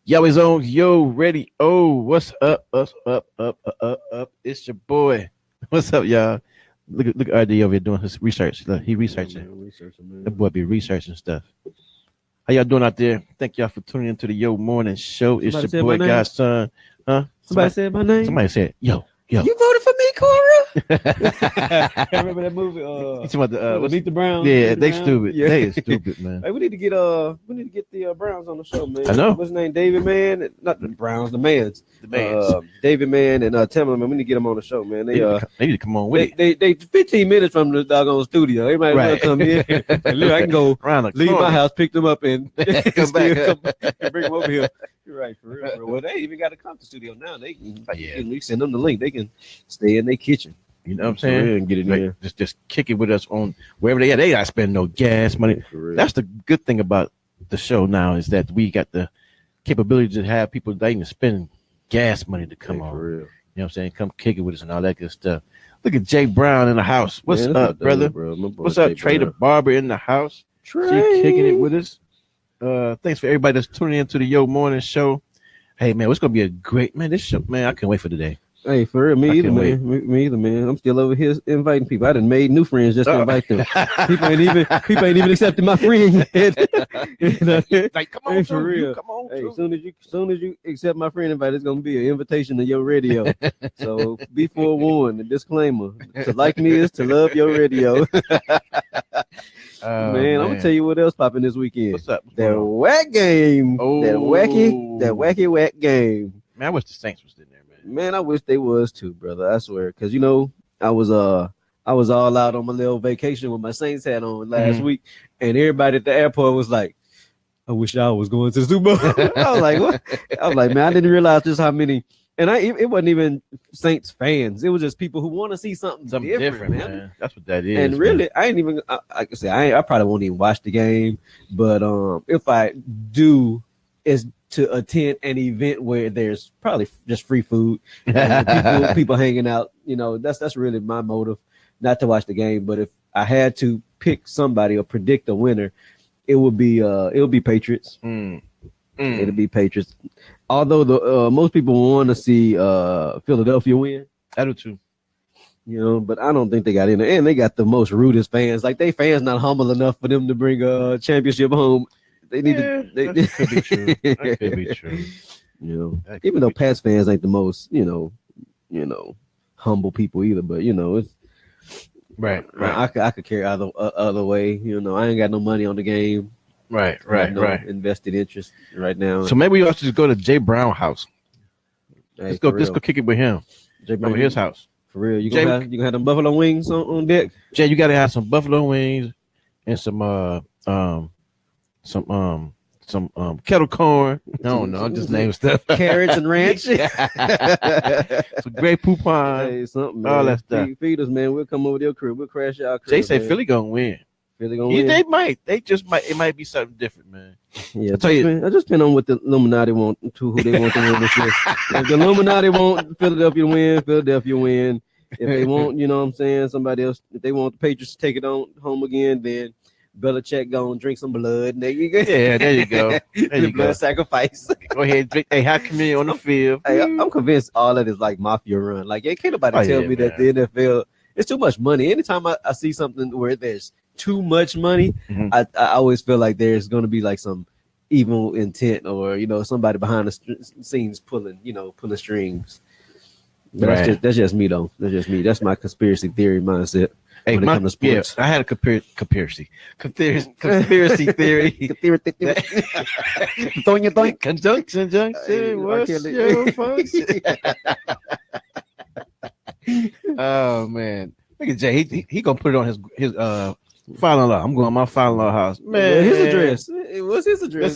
Yahweh's on, yo, ready. Oh, what's up? Up. It's your boy. What's up, y'all? Look at RD over here doing his research. Look, he researching. Man. That boy be researching stuff. How y'all doing out there? Thank y'all for tuning into the Yo Morning Show. It's Somebody your boy, Godson. Huh? Somebody said my name. Somebody said, yo. You voted for me, Cora? I Remember that movie? You talking about the Meet the Browns. Yeah, Meet the they Browns? stupid. Yeah. They is stupid, man. Hey, we need to get the Browns on the show, man. I know. What's his name? David Mann. Not the Browns, the Mans. The Mans. David Mann and Timberland, man. We need to get them on the show, man. They need to come on with it. They 15 minutes from the doggone studio. They might well come in. Look, I can go leave my house, pick them up, and come back and bring them over here. You're right, for real, bro. Well, they even got to come to the studio now. They can, we send them the link. They can stay in their kitchen. You know what I'm saying? And get in there. Just kick it with us on wherever they are. They not spend no gas money. That's the good thing about the show now is that we got the capability to have people that even spend gas money to come on. For real. You know what I'm saying? Come kick it with us and all that good stuff. Look at Jay Brown in the house. What's up, brother? What's up, Trey the Barber in the house? Trey kicking it with us. Thanks for everybody that's tuning into the Yo Morning Show. Hey man, it's gonna be a great this show, man. I can't wait for today. Hey, for real, me either, man. I'm still over here inviting people. I done made new friends just to invite them. People ain't even accepted my friend yet. Like, come on, for real. Come on, hey, soon as you accept my friend invite, it's gonna be an invitation to your radio. So be forewarned. A disclaimer: to like me is to love your radio. Man, I'm gonna tell you what else popping this weekend. What's up? That whack game. Oh, that wacky whack game. Man, I wish the Saints was in there, man. Man, I wish they was too, brother. I swear, because I was all out on my little vacation with my Saints hat on last week, and everybody at the airport was like, "I wish I was going to the Super Bowl." I was like, "What?" I was like, "Man, I didn't realize just how many." And it wasn't even Saints fans. It was just people who want to see something different, man. That's what that is. And really, I ain't even. I can say I probably won't even watch the game, but if I do, it's to attend an event where there's probably just free food, people hanging out. That's really my motive, not to watch the game. But if I had to pick somebody or predict a winner, it would be Patriots. It'll be Patriots. Although the most people want to see Philadelphia win. I do too. But I don't think they got in there. And they got the most rudest fans. Like, they fans not humble enough for them to bring a championship home. They need to. That could be true. That could be true. Even though Pats fans ain't the most, humble people either. But it's right. I could carry other way. I ain't got no money on the game. Right. Invested interest right now. So maybe we ought to just go to Jay Brown house. Let's go kick it with him. Jay Brown, over his house. For real. You gonna have them buffalo wings on deck? Jay, you gotta have some buffalo wings and some kettle corn. No, I'm just naming stuff. Carrots and ranch. Some great poupon. Hey, something, man. All that stuff. Feed us, man. We'll come over to your crib. We'll crash our crib. Jay said man. Philly gonna win. Win. They might. They just might. It might be something different, man. Yeah, I just depend on what the Illuminati want who they want to win this year. If the Illuminati want Philadelphia to win. If they want, what I'm saying, somebody else, if they want the Patriots to take it on home again, then Belichick gonna drink some blood. There you go. Yeah, there you go. There you blood go. Sacrifice. Go ahead and drink. Hey, have communion on the field. Hey, I'm convinced all that is like mafia run. Like, can't nobody tell me that the NFL, it's too much money. Anytime I see something where there's too much money, I always feel like there's going to be like some evil intent or somebody behind the scenes pulling strings. But that's just me though. That's just me. That's my conspiracy theory mindset. Hey, when it comes to sports. I had a conspiracy theory. Conjunction. What's your function? Oh man, look at Jay. He gonna put it on his father-in-law. I'm going to my father-in-law house. Man, his address. What's his address?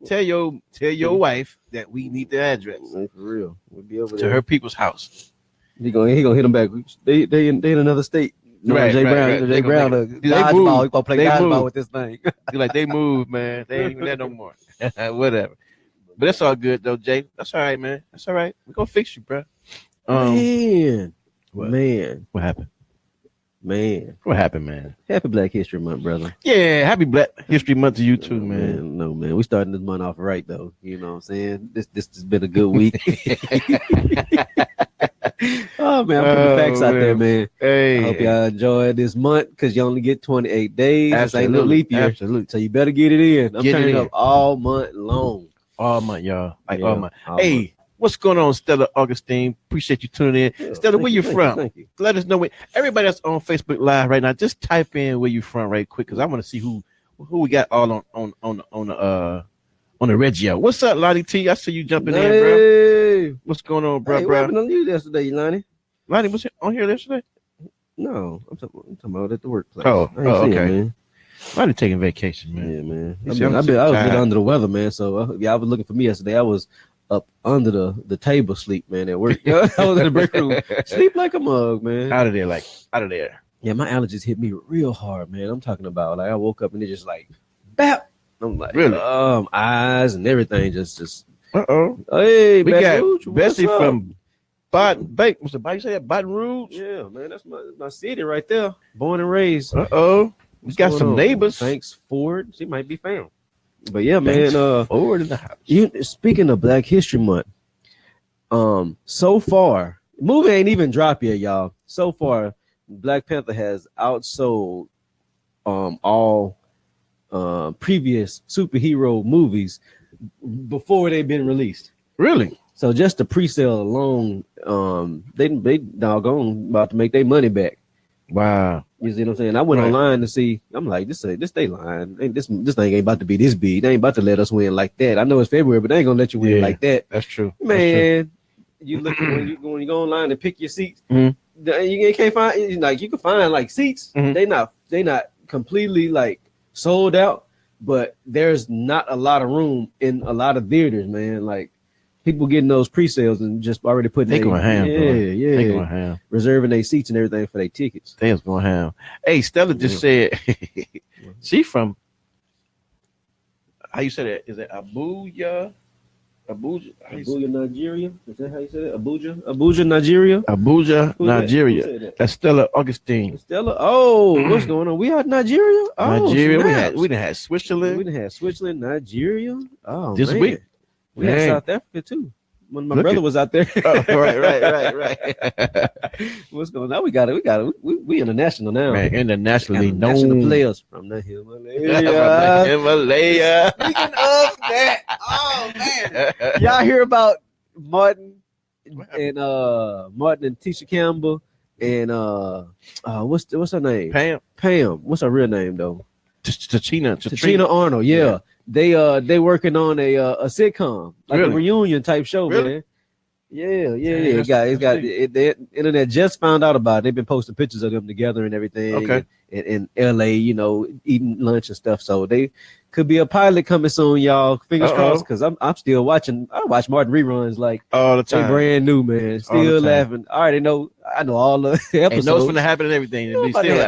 Tell your wife that we need the address. For real. We'll be over to there. her people's house. He gonna hit them back. They in another state. Jay Brown. Jay Brown. He gonna play dodgeball with this thing. Like they moved, man. They ain't even there no more. Whatever. But that's all good though, Jay. That's all right, man. That's all right. We're gonna fix you, bro. Man. What happened? Man. What happened, man? Happy Black History Month, brother. Yeah, happy Black History Month to you too, man. No, man. We starting this month off right though. You know what I'm saying? This has been a good week. Oh man, I'm putting the facts out there, man. Hey, I hope y'all enjoy this month because you only get 28 days. This ain't no leap year. Absolutely. So you better get it in. I'm turning up all month long. All month, y'all. All month. Hey, what's going on, Stella Augustine? Appreciate you tuning in. Yeah, Stella, where you from? Thank you. Let us know. Everybody that's on Facebook Live right now, just type in where you from right quick because I want to see who we got all on the Regio. What's up, Lonnie T? I see you jumping in, bro. What's going on, bro? What happened on you yesterday, Lonnie? Lonnie was on here yesterday? No, I'm talking about at the workplace. Oh, okay. It, man. Lonnie taking vacation, man. Yeah, man. I was a bit under the weather, man. So I was looking for me yesterday. I was up under the table sleep, man, at work. I was in the break room, sleep like a mug, man. Out of there. Yeah, my allergies hit me real hard, man. I'm talking about I woke up and it just like, bap. I'm like, really? Eyes and everything just. Hey, we got Bessie from Baton Rouge. What's the bike say that? Baton Rouge? Yeah, man, that's my city right there. Born and raised. We got some neighbors. Thanks, Ford. She might be found. But yeah, man. Ford in the house. Speaking of Black History Month, so far, movie ain't even dropped yet, y'all. So far, Black Panther has outsold all previous superhero movies before they've been released. Really? So just the pre-sale alone, they doggone about to make their money back. Wow. You see what I'm saying? I went online to see. I'm like, this they lying. This thing ain't about to be this big. They ain't about to let us win like that. I know it's February, but they ain't gonna let you win like that. That's true, man. You look when you go online and pick your seats. Mm-hmm. You can't find you can find like seats. Mm-hmm. They not completely like sold out, but there's not a lot of room in a lot of theaters, man. Like people getting those pre-sales and just already putting they going ham, they going ham, reserving their seats and everything for their tickets. They was going ham. Hey, Stella just said she from how you say that? Is it Abuja, Nigeria? Is that how you say it? Abuja, Nigeria. Abuja, Nigeria. That's Stella Augustine. Stella. Oh, what's going on? We out Nigeria. Nigeria. We done had Switzerland. We done had Switzerland, Nigeria. Oh, this week. We had South Africa too. When my brother was out there. Right. What's going on? We got it. We international now. Man, internationally known players from the Himalaya. Speaking of that, oh man, y'all hear about Martin and Tisha Campbell and what's her name? Pam. What's her real name though? Tachina Arnold. Yeah. They working on a sitcom, like a reunion type show, man. Yeah. The internet just found out about it. They've been posting pictures of them together and everything. Okay. In LA, eating lunch and stuff. So they could be a pilot coming soon, y'all. Fingers crossed, because I'm still watching. I watch Martin reruns like all the time. They brand new, man. Still laughing. I already know. I know all the episodes. Ain't knows gonna happen and everything.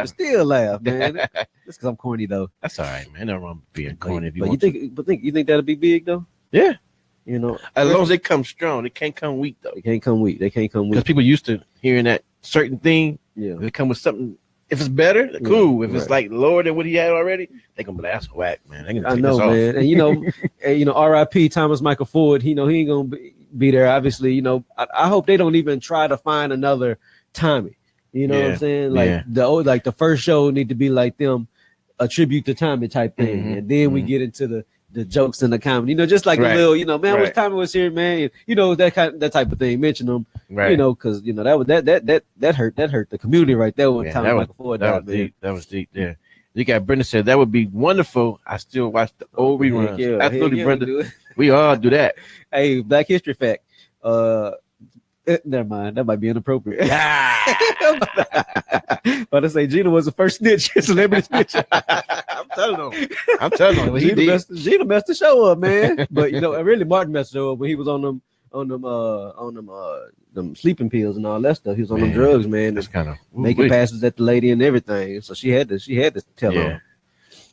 Still laugh, man. That's because I'm corny though. That's all right, man. No wrong being corny. But you think that'll be big though? Yeah. As long as they come strong, they can't come weak though. They can't come weak. Because people used to hearing that certain thing. Yeah. They come with something. If it's better, cool. If it's like lower than what he had already, they gonna be like, that's whack, man. I know, man. And R.I.P. Thomas Michael Ford. He ain't gonna be there. Obviously, I hope they don't even try to find another Tommy. You know what I'm saying? Like the first show need to be like them, a tribute to Tommy type thing, and then we get into the jokes and the comedy. Just like a little, man, when Tommy was here, man, that type of thing. Mention them, because that hurt the community right there when Tommy Michael Ford died. That was deep. Yeah. You got Brenda said that would be wonderful. I still watch the old reruns. Absolutely, Brenda. We all do that. Hey, Black History fact. Never mind. That might be inappropriate. But I say Gina was the first snitch, celebrity snitch. I'm telling him. Gina messed the show up, man. But really Martin messed the show up when he was on them sleeping pills and all that stuff. He was on them drugs, man. That's kind of making passes at the lady and everything. So she had to tell him.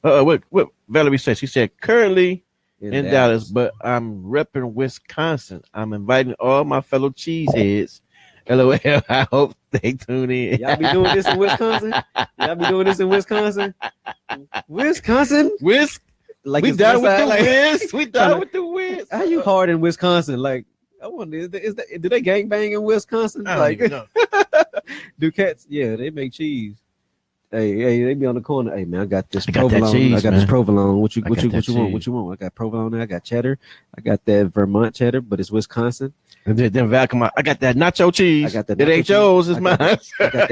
What Valerie said? She said currently in Dallas, but I'm repping Wisconsin. I'm inviting all my fellow cheeseheads. LOL. I hope Stay tuned in. Y'all be doing this in Wisconsin? Y'all be doing this in Wisconsin? Wisconsin? Like we done with the Wiz. We done with the Wiz. How you hard in Wisconsin? Like, I wonder, do they gangbang in Wisconsin? I don't even know. Do cats? Yeah, they make cheese. Hey, they be on the corner. Hey man, I got this provolone. Cheese, I got this provolone. What you want? Cheese. What you want? I got provolone there. I got cheddar. I got that Vermont cheddar, but it's Wisconsin. And then Val come out. I got that nacho cheese. I got that. It ain't yours. It's mine. I got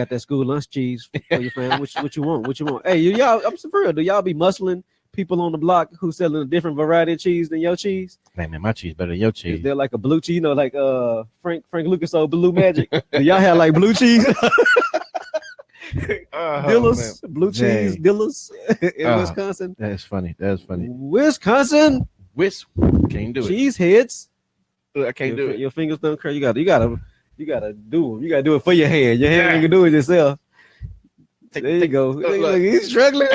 that school lunch cheese for your family. What you want? What you want? Hey, y'all. I'm for real. Do y'all be muscling people on the block who selling a different variety of cheese than your cheese? Man, my cheese better than your cheese. Is there like a blue cheese? You know, like Frank Lucas old Blue Magic. Do y'all have like blue cheese? Dillas, blue cheese, Dillas in Wisconsin. That's funny. Wisconsin, can't do it. Cheese heads. I can't do it. Your fingers don't curl. You gotta do them. You gotta do it for your hand. Your hand can do it yourself. There you go. Look, he's struggling.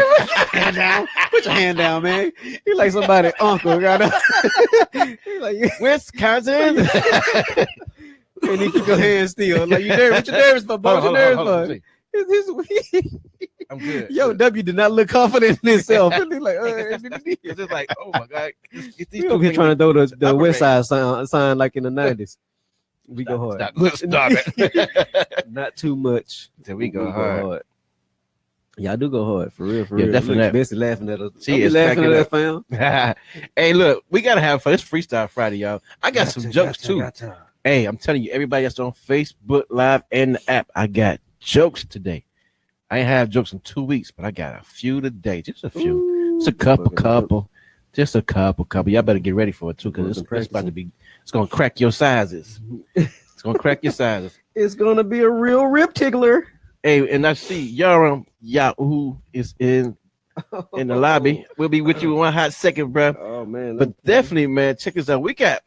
Hand down. Put your hand down, man. He like somebody uncle. He like Wisconsin. And you keep your hand still. Like you nervous. What you nervous for, boy? What you nervous for? I'm good. Yo, W did not look confident in himself. He's like, it's like, oh my god, he's over here trying to throw the West Side sign like in the 90s. We go hard. Stop it. Not too much. So we go hard. Y'all do go hard for real. Definitely. Bessie laughing at us. She is laughing at us, fam. Hey, look, we gotta have fun. It's Freestyle Friday, y'all. I got some jokes too. Hey, I'm telling you, everybody that's on Facebook Live and the app, I got jokes today. I ain't have jokes in 2 weeks, but I got a few today. Just a few. Ooh, just a couple. Just a couple. Y'all better get ready for it too, because it's about to be. It's gonna crack your sizes. It's gonna crack your sizes. It's gonna be a real rip tickler. Hey, and I see Yahweh is in the lobby. We'll be with you in one hot second, bro. Oh man! But definitely, man, check this out. We got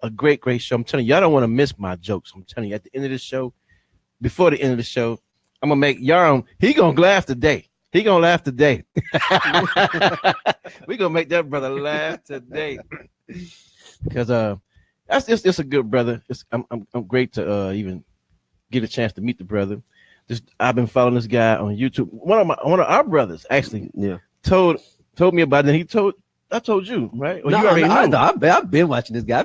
a great show. I'm telling you, y'all don't want to miss my jokes. I'm telling you, at the end of the show, before the end of the show, I'm gonna make Yaram. He gonna laugh today. We gonna make that brother laugh today, because that's just a good brother. I'm great to even get a chance to meet the brother. I've been following this guy on YouTube. One of our brothers actually told me about it. And I told you, right? Well, you already know. I've been watching this guy.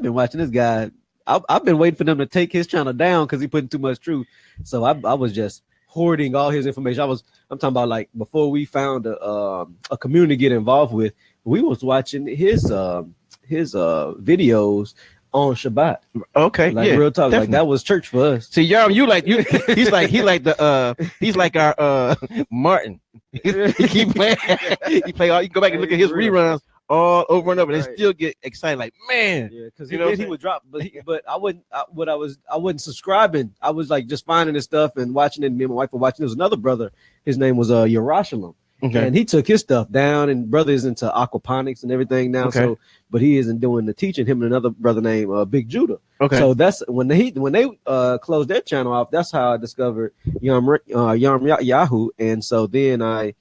I've been waiting for them to take his channel down because he putting too much truth. So I was just hoarding all his information. I'm talking about like before we found a community to get involved with. We was watching his videos on Shabbat. Okay, like real talk. Definitely. Like that was church for us. See, Yaram, he's like our Martin. He keep playing. He play all. You go back and look at his reruns all over and over, and they still get excited. Like, man, yeah, because he would drop, but I wasn't subscribing. I was like just finding his stuff and watching it. Me and my wife were watching. There was another brother. His name was Yerushalayim. Okay. And he took his stuff down, and brother is into aquaponics and everything now. Okay. So, but he isn't doing the teaching. Him and another brother named Big Judah. Okay. So that's when they closed their channel off. That's how I discovered Yahoo. And so then I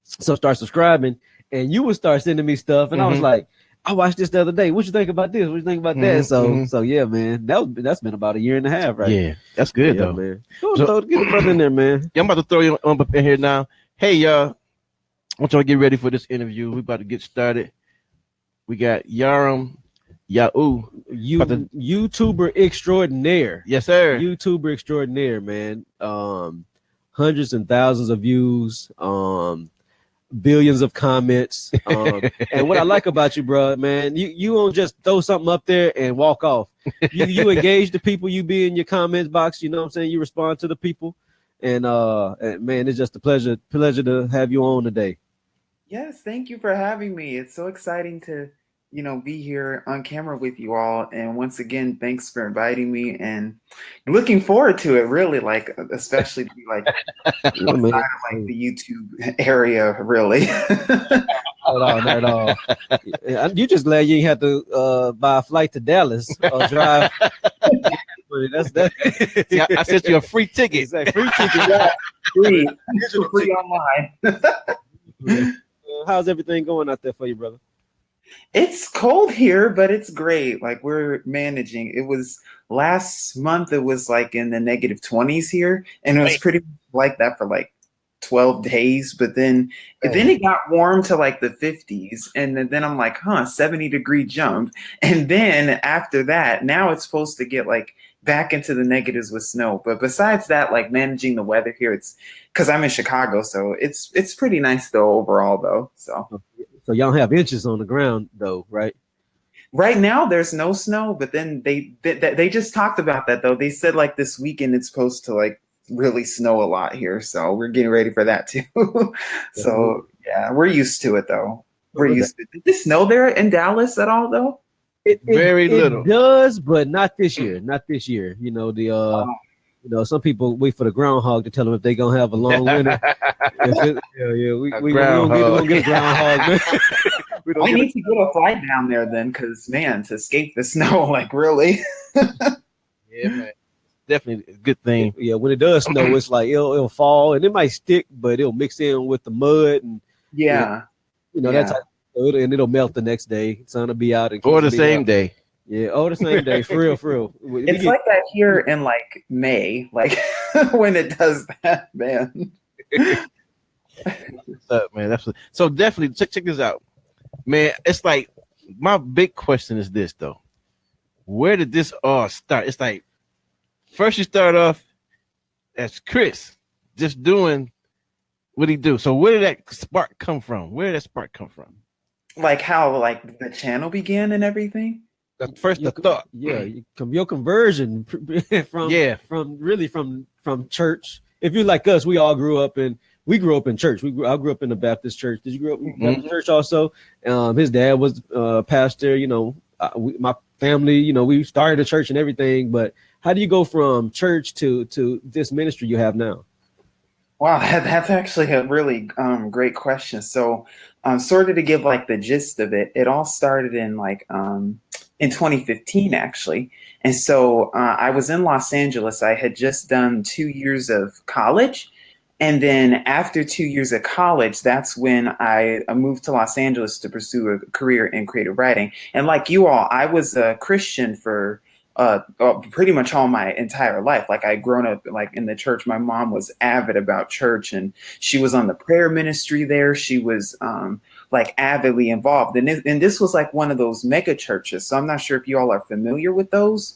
start subscribing, and you would start sending me stuff, and I was like, I watched this the other day. What you think about this? What you think about that? So yeah, man, that's been about a year and a half, right? Yeah, that's good though, man. Get the brother in there, man. Yeah, I'm about to throw you on in here now. Hey, y'all. I want y'all to get ready for this interview. We're about to get started. We got YouTuber extraordinaire. Yes, sir. YouTuber extraordinaire, man. Hundreds and thousands of views, billions of comments. And what I like about you, bro, man, you don't just throw something up there and walk off. You engage the people. You be in your comments box. You know what I'm saying? You respond to the people. And man, it's just a pleasure to have you on today. Yes, thank you for having me. It's so exciting to, be here on camera with you all. And once again, thanks for inviting me and looking forward to it, really, like, especially to be like outside of like the YouTube area, really. Not at all. You just glad you ain't had to buy a flight to Dallas or drive. See, I sent you a free ticket. Exactly. Free ticket. Yeah. Free online. How's everything going out there for you, brother? It's cold here, but it's great. Like we're managing. It was last month, it was like in the negative 20s here, and it was Wait, pretty like that for like 12 days. But then it got warm to like the 50s, and then I'm like, huh, 70-degree jump. And then after that, now it's supposed to get like back into the negatives with snow. But besides that, like managing the weather here, it's because I'm in Chicago, so it's pretty nice though overall though. So. So y'all have inches on the ground though, right? Right now, there's no snow, but then they just talked about that though. They said like this weekend it's supposed to like really snow a lot here, so we're getting ready for that too. So yeah, we're used to it though. We're used to it. Did it snow there in Dallas at all though? Very little. It does, but not this year. Not this year. You know some people wait for the groundhog to tell them if they're gonna have a long winter. We don't get a groundhog. We need to get a flight down there then, because man, to escape the snow, like really. Yeah, man. Definitely a good thing. Yeah, when it does snow, it's like it'll fall and it might stick, but it'll mix in with the mud and that's how, and it'll melt the next day. Sun will be out or the same day. Yeah, the same day. For real. It's like that here in like May, like when it does that, man. What's up, man? So definitely check this out, man. It's like my big question is this though: where did this all start? It's like first you start off as Chris, just doing what he do. So where did that spark come from? Where did that spark come from? Like how like the channel began and everything. The thought. Yeah, your conversion from church. If you're like us, we grew up in church. I grew up in the Baptist church. Did you grow up in Baptist church also? His dad was pastor. My family, we started a church and everything. But how do you go from church to this ministry you have now? Wow, that's actually a really great question. So, sort of to give like the gist of it, it all started in like in 2015 actually. And so I was in Los Angeles. I had just done 2 years of college. And then after 2 years of college, that's when I moved to Los Angeles to pursue a career in creative writing. And like you all, I was a Christian for pretty much all my entire life. Like I grown up like in the church. My mom was avid about church and she was on the prayer ministry there. She was like avidly involved. And this was like one of those mega churches. So I'm not sure if you all are familiar with those.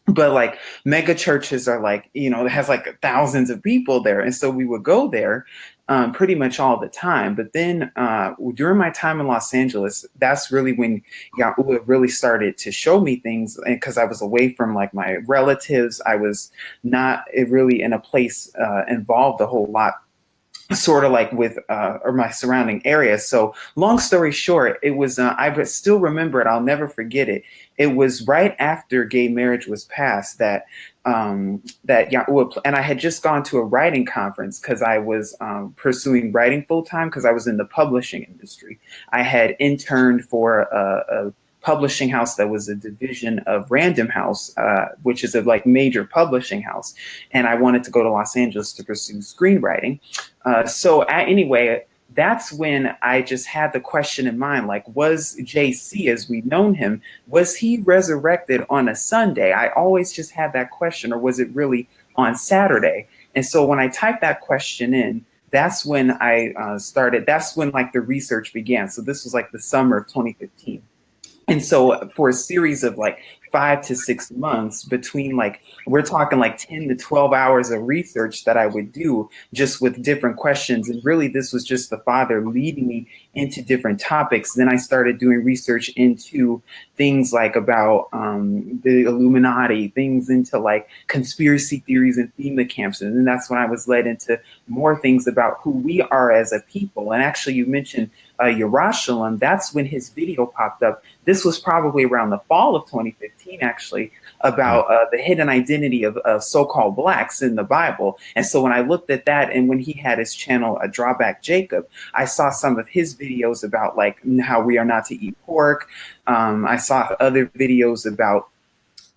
But like mega churches are like, it has like thousands of people there. And so we would go there pretty much all the time. But then during my time in Los Angeles, that's really when Yahweh really started to show me things. And because I was away from like my relatives, I was not really in a place involved a whole lot, sort of like with or my surrounding area. So long story short, it was I still remember it. I'll never forget it. It was right after gay marriage was passed that Yahweh, and I had just gone to a writing conference because I was pursuing writing full time because I was in the publishing industry. I had interned for a publishing house that was a division of Random House, which is a like major publishing house. And I wanted to go to Los Angeles to pursue screenwriting. Anyway, that's when I just had the question in mind, like, was JC, as we've known him, was he resurrected on a Sunday? I always just had that question, or was it really on Saturday? And so when I typed that question in, that's when I started, that's when like the research began. So this was like the summer of 2015. And so for a series of like 5 to 6 months between like, we're talking like 10 to 12 hours of research that I would do just with different questions. And really this was just the Father leading me into different topics. Then I started doing research into things like about the Illuminati, things into like conspiracy theories and FEMA camps. And then that's when I was led into more things about who we are as a people. And actually you mentioned Yerushalayim, that's when his video popped up. This was probably around the fall of 2015, actually, about the hidden identity of so-called blacks in the Bible. And so when I looked at that, and when he had his channel, Drawback Jacob, I saw some of his videos about like how we are not to eat pork. I saw other videos about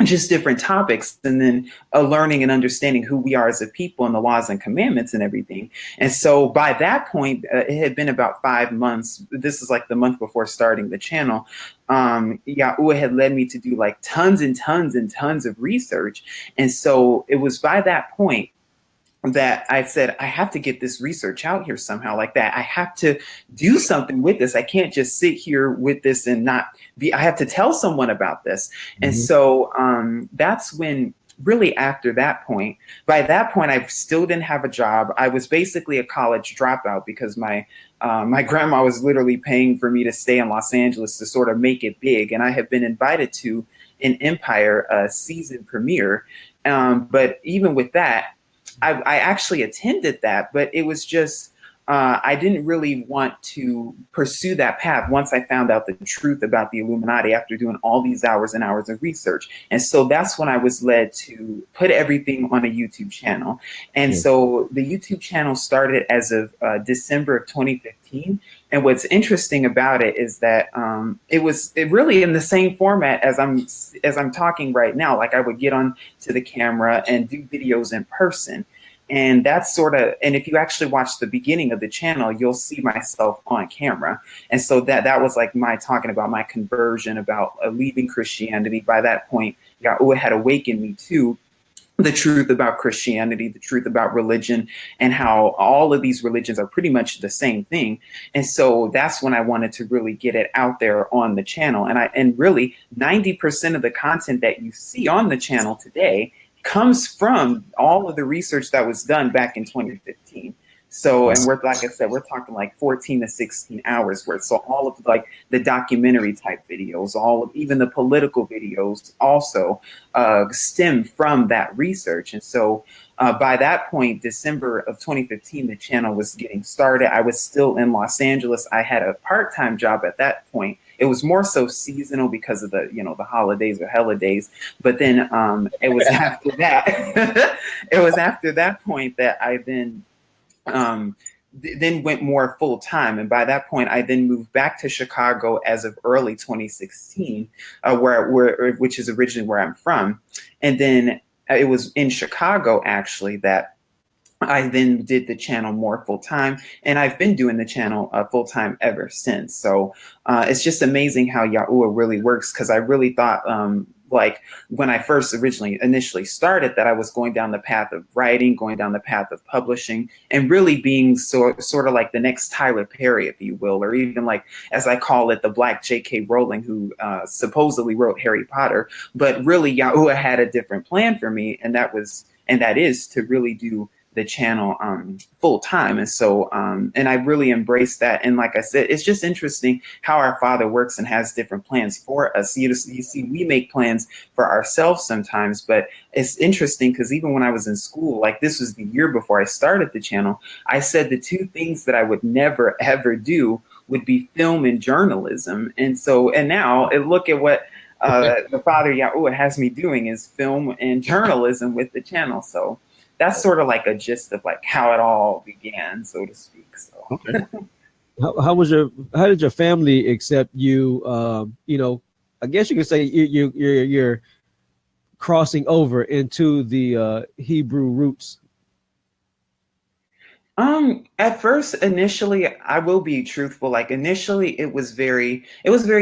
just different topics, and then learning and understanding who we are as a people and the laws and commandments and everything. And so by that point, it had been about 5 months. This is like the month before starting the channel. Yahweh had led me to do like tons and tons and tons of research. And so it was by that point that I said, I have to get this research out here somehow, like that. I have to do something with this. I can't just sit here with this and not be, I have to tell someone about this. Mm-hmm. And so that's when, really after that point, by that point, I still didn't have a job. I was basically a college dropout because my grandma was literally paying for me to stay in Los Angeles to sort of make it big. And I had been invited to an Empire season premiere. But even with that, I actually attended that, but it was just, I didn't really want to pursue that path once I found out the truth about the Illuminati after doing all these hours and hours of research. And so that's when I was led to put everything on a YouTube channel. And so the YouTube channel started as of December of 2015. And what's interesting about it is that it really in the same format as I'm talking right now. Like I would get on to the camera and do videos in person. And that's sort of, and if you actually watch the beginning of the channel, you'll see myself on camera. And so that was like my talking about my conversion, about leaving Christianity. By that point, Yahweh had awakened me to the truth about Christianity, the truth about religion, and how all of these religions are pretty much the same thing. And so that's when I wanted to really get it out there on the channel. And really 90% of the content that you see on the channel today comes from all of the research that was done back in 2015. So, and we're, like I said, we're talking like 14 to 16 hours worth. So all of like the documentary type videos, all of even the political videos also stem from that research. And so by that point, December of 2015, the channel was getting started. I was still in Los Angeles. I had a part-time job at that point. It was more so seasonal because of the, the holidays or holidays. But then it was after that, it was after that point that I then went more full time. And by that point, I then moved back to Chicago as of early 2016, which is originally where I'm from. And then it was in Chicago, actually, that I then did the channel more full time, and I've been doing the channel full time ever since. So it's just amazing how Yahweh really works, because I really thought, like when I first initially started, that I was going down the path of writing, going down the path of publishing, and really being sort of like the next Tyler Perry, if you will, or even like, as I call it, the Black J.K. Rowling, who supposedly wrote Harry Potter. But really, Yahweh had a different plan for me, and that is to really do the channel full time. And so and I really embraced that. And like I said, it's just interesting how our Father works and has different plans for us. You see, we make plans for ourselves sometimes, but it's interesting because even when I was in school, like this was the year before I started the channel, I said the two things that I would never ever do would be film and journalism. And now look at what the Father Yahweh has me doing is film and journalism with the channel. So that's sort of like a gist of like how it all began, so to speak. So, okay. How did your family accept you? I guess you could say you're crossing over into the Hebrew roots. At first, initially, I will be truthful. Like initially, it was very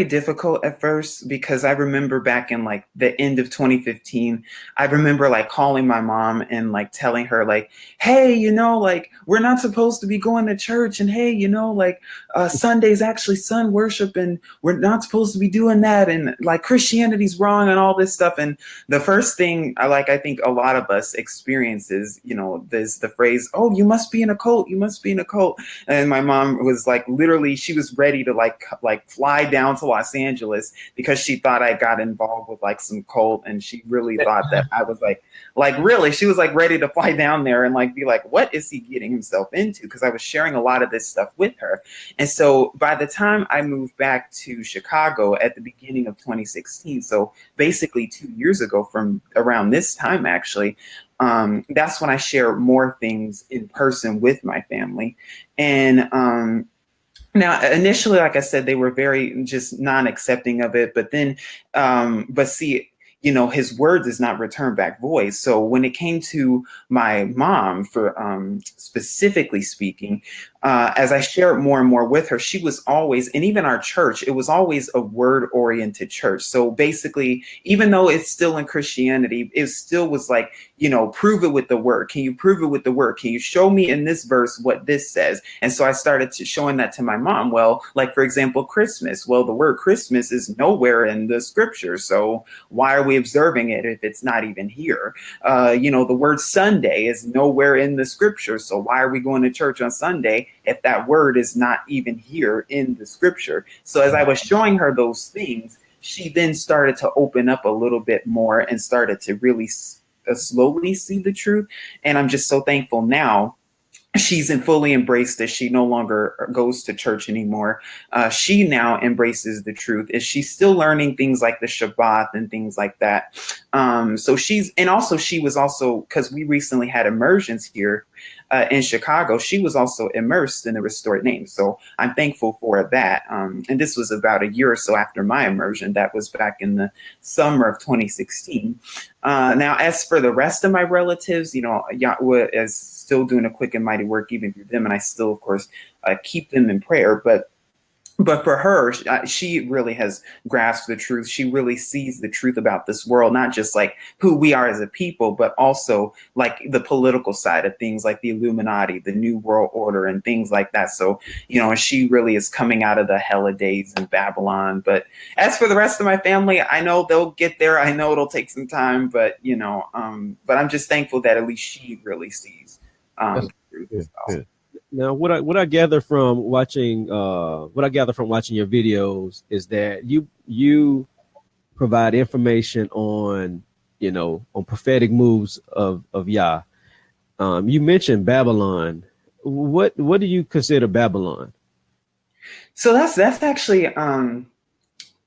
difficult at first, because I remember back in like the end of 2015, I remember like calling my mom and like telling her like, hey, like we're not supposed to be going to church, and hey, like Sunday's actually sun worship, and we're not supposed to be doing that, and like Christianity's wrong and all this stuff. And the first thing I think a lot of us experiences, there's the phrase, oh, you must be in a cult, you must be in a cult. And my mom was like, literally, she was ready to like fly down to Los Angeles because she thought I got involved with like some cult, and she really thought that I was like really, she was like ready to fly down there and like be like, what is he getting himself into? Because I was sharing a lot of this stuff with her. And so by the time I moved back to Chicago at the beginning of 2016, so basically 2 years ago from around this time, actually, that's when I share more things in person with my family. And now, initially, like I said, they were very just non-accepting of it. But then, but see, his word does not return back void. So when it came to my mom, for specifically speaking, as I shared more and more with her, she was always, and even our church, it was always a word-oriented church. So basically, even though it's still in Christianity, it still was like, prove it with the word. Can you prove it with the word? Can you show me in this verse what this says? And so I started showing that to my mom. Well, like, for example, Christmas. Well, the word Christmas is nowhere in the scripture. So why are we observing it if it's not even here? The word Sunday is nowhere in the scripture. So why are we going to church on Sunday if that word is not even here in the scripture? So as I was showing her those things, she then started to open up a little bit more and started to really slowly see the truth. And I'm just so thankful now. She's fully embraced that she no longer goes to church anymore. She now embraces the truth. Is she's still learning things like the Shabbat and things like that. She was also, because we recently had immersions here in Chicago, she was also immersed in the restored name. So I'm thankful for that. And this was about a year or so after my immersion. That was back in the summer of 2016. Now, as for the rest of my relatives, Yahweh is still doing a quick and mighty work even through them. And I still, of course, keep them in prayer. But for her, she really has grasped the truth. She really sees the truth about this world, not just like who we are as a people, but also like the political side of things, like the Illuminati, the New World Order, and things like that. So, she really is coming out of the hella days in Babylon. But as for the rest of my family, I know they'll get there. I know it'll take some time, but but I'm just thankful that at least she really sees the truth. Good. Now, what I gather from watching your videos is that you provide information on prophetic moves of Yah. You mentioned Babylon. What do you consider Babylon? So that's actually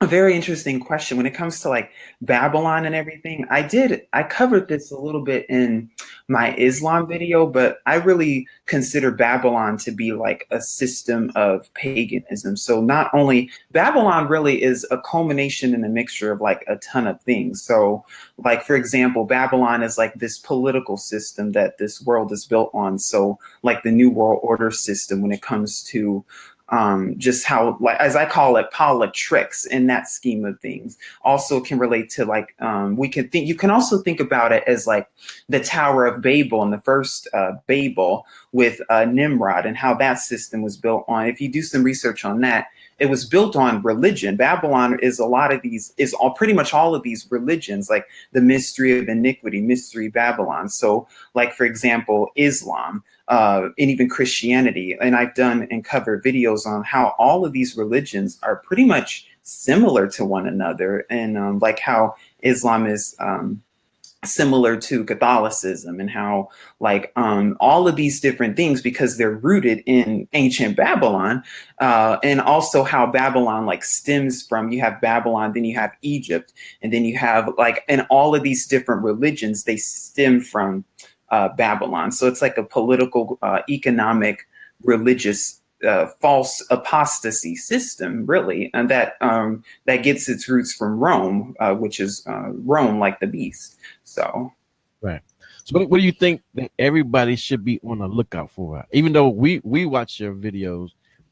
a very interesting question when it comes to like Babylon and everything. I covered this a little bit in my Islam video, but I really consider Babylon to be like a system of paganism. So not only Babylon really is a culmination and a mixture of like a ton of things. So like, for example, Babylon is like this political system that this world is built on. So like the New World Order system when it comes to just how, like, as I call it, politricks in that scheme of things also can relate to like, you can also think about it as like the Tower of Babel and the first Babel with Nimrod and how that system was built on. If you do some research on that, it was built on religion. Babylon is pretty much all of these religions, like the mystery of iniquity, mystery Babylon. So like, for example, Islam, and even Christianity. And I've done and covered videos on how all of these religions are pretty much similar to one another. And like how Islam is similar to Catholicism, and how like all of these different things, because they're rooted in ancient Babylon, and also how Babylon like stems from, you have Babylon, then you have Egypt, and then you have like, and all of these different religions, they stem from Babylon. So it's like a political, economic, religious, false apostasy system, really, and that gets its roots from Rome, which is Rome like the beast. So, right. So, what do you think that everybody should be on the lookout for? Even though we watch your videos,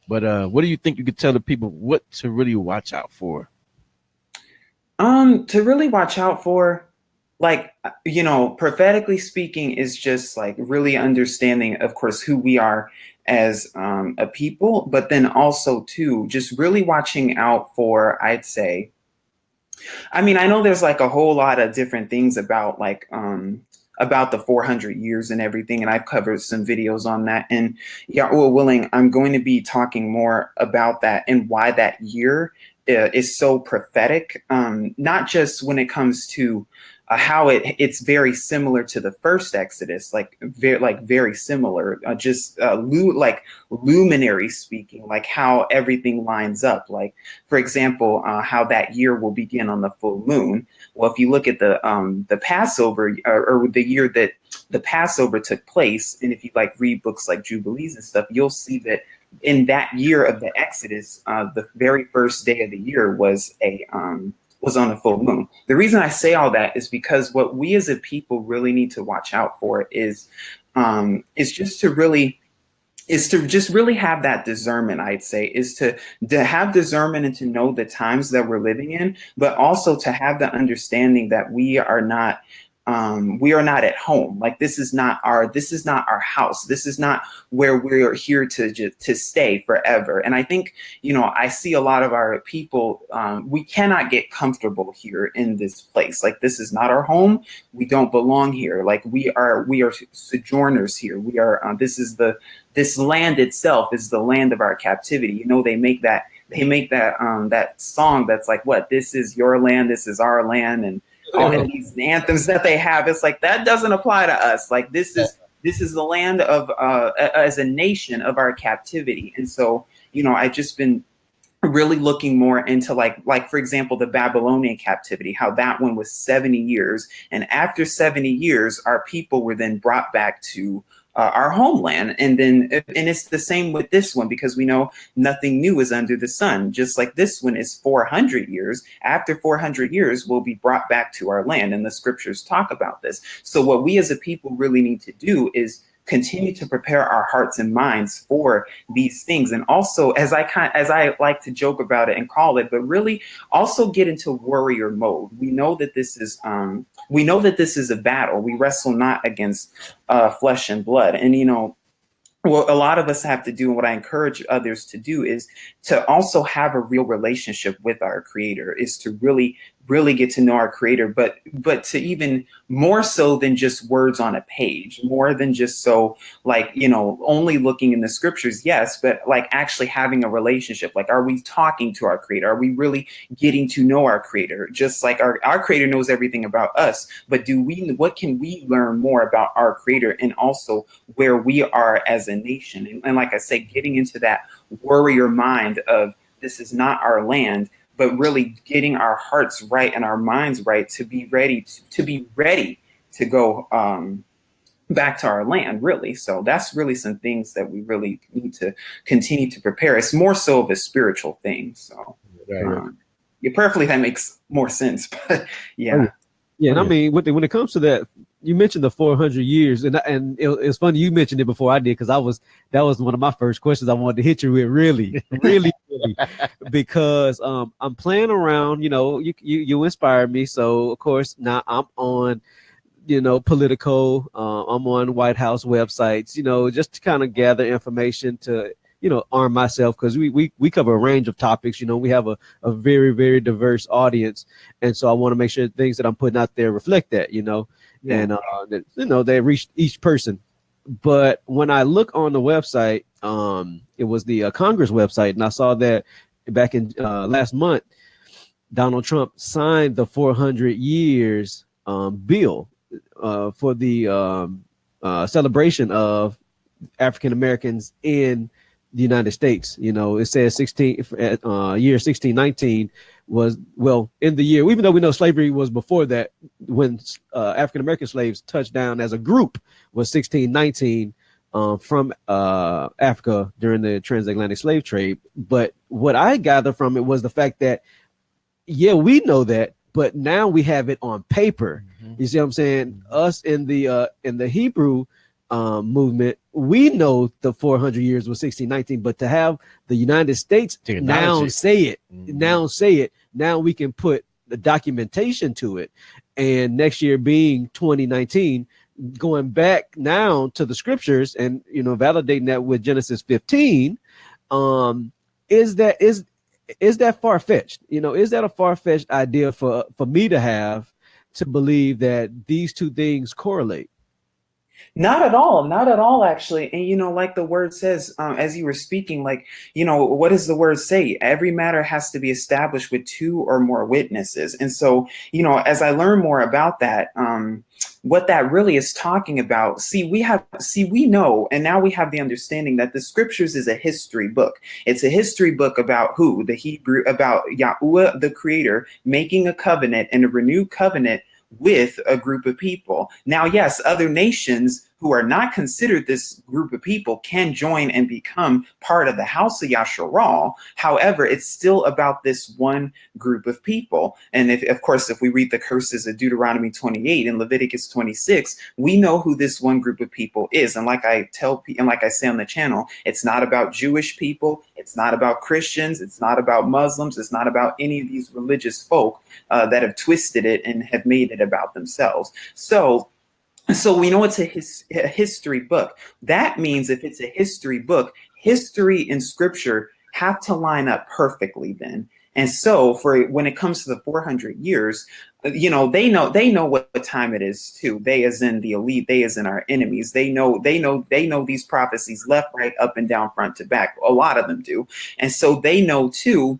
but what do you think you could tell the people what to really watch out for? To really watch out for, like, prophetically speaking, is just like really understanding, of course, who we are as a people, but then also too, just really watching out for, I'd say, I mean, I know there's like a whole lot of different things about like about the 400 years and everything, and I've covered some videos on that. And Yahweh willing, I'm going to be talking more about that and why that year is so prophetic. Not just when it comes to how it's very similar to the first Exodus, like very similar, like luminary speaking, like how everything lines up. Like, for example, how that year will begin on the full moon. Well, if you look at the Passover, or the year that the Passover took place, and if you like read books like Jubilees and stuff, you'll see that in that year of the Exodus, the very first day of the year was was on a full moon. The reason I say all that is because what we as a people really need to watch out for is just to really have that discernment. I'd say is to have discernment and to know the times that we're living in, but also to have the understanding that we are not at home. Like this is not our house. This is not where we're here to stay forever. And I think, I see a lot of our people, we cannot get comfortable here in this place. Like this is not our home. We don't belong here. Like we are sojourners here. We are, this land itself is the land of our captivity. They make that that song that's like, what, this is your land, this is our land, and all of these anthems that they have. It's like that doesn't apply to us. Like this is the land of as a nation of our captivity. And so, I've just been really looking more into like for example, the Babylonian captivity, how that one was 70 years. And after 70 years, our people were then brought back to our homeland. And it's the same with this one, because we know nothing new is under the sun. Just like this one is 400 years. After 400 years, we'll be brought back to our land. And the scriptures talk about this. So what we as a people really need to do is continue to prepare our hearts and minds for these things. And also, as I like to joke about it and call it, but really also get into warrior mode. We know that this is a battle. We wrestle not against flesh and blood. And, what a lot of us have to do, and what I encourage others to do, is to also have a real relationship with our Creator, is to really get to know our Creator, but to even more so than just words on a page, more than just only looking in the scriptures, yes, but like actually having a relationship. Like, are we talking to our Creator? Are we really getting to know our Creator? Just like our Creator knows everything about us, but what can we learn more about our Creator, and also where we are as a nation? And like I say, getting into that warrior mind of this is not our land, but really getting our hearts right and our minds right to be ready to go back to our land, really. So that's really some things that we really need to continue to prepare. It's more so of a spiritual thing. So perfectly, that makes more sense. But yeah. Yeah, and I mean, when it comes to that, you mentioned the 400 years, and it's funny you mentioned it before I did, because that was one of my first questions I wanted to hit you with, really, because I'm playing around. You inspired me, so of course now I'm on, Politico, I'm on White House websites, just to kind of gather information to arm myself, because we cover a range of topics. We have a very, very diverse audience. And so I want to make sure things that I'm putting out there reflect that, and that, they reach each person. But when I look on the website, it was the Congress website, and I saw that back in last month, Donald Trump signed the 400 years bill for the celebration of African Americans in the United States. It says year 1619 was, in the year, even though we know slavery was before that, when African American slaves touched down as a group, was 1619 from Africa during the transatlantic slave trade. But what I gather from it was the fact that, we know that, but now we have it on paper. Mm-hmm. You see what I'm saying? Us in the Hebrew movement, we know the 400 years was 1619, but to have the United States now say it, now we can put the documentation to it. And next year being 2019, going back now to the scriptures and validating that with Genesis 15, is that far-fetched? Is that a far-fetched idea for me to have, to believe that these two things correlate? Not at all, actually. And, like the word says, as you were speaking, what does the word say? Every matter has to be established with 2 or more witnesses. And so, as I learn more about that, what that really is talking about, we know, and now we have the understanding that the scriptures is a history book. It's a history book about who? About Yahweh, the Creator, making a covenant, and a renewed covenant with a group of people. Now, yes, other nations who are not considered this group of people can join and become part of the house of Yasharal. However, it's still about this one group of people. And of course, if we read the curses of Deuteronomy 28 and Leviticus 26, we know who this one group of people is. And like I say on the channel, it's not about Jewish people. It's not about Christians. It's not about Muslims. It's not about any of these religious folk that have twisted it and have made it about themselves. So we know it's a history book. That means if it's a history book, history and scripture have to line up perfectly then. And so when it comes to the 400 years, they know what time it is too. They as in the elite, they as in our enemies. They know these prophecies left, right, up and down, front to back. A lot of them do. And so they know too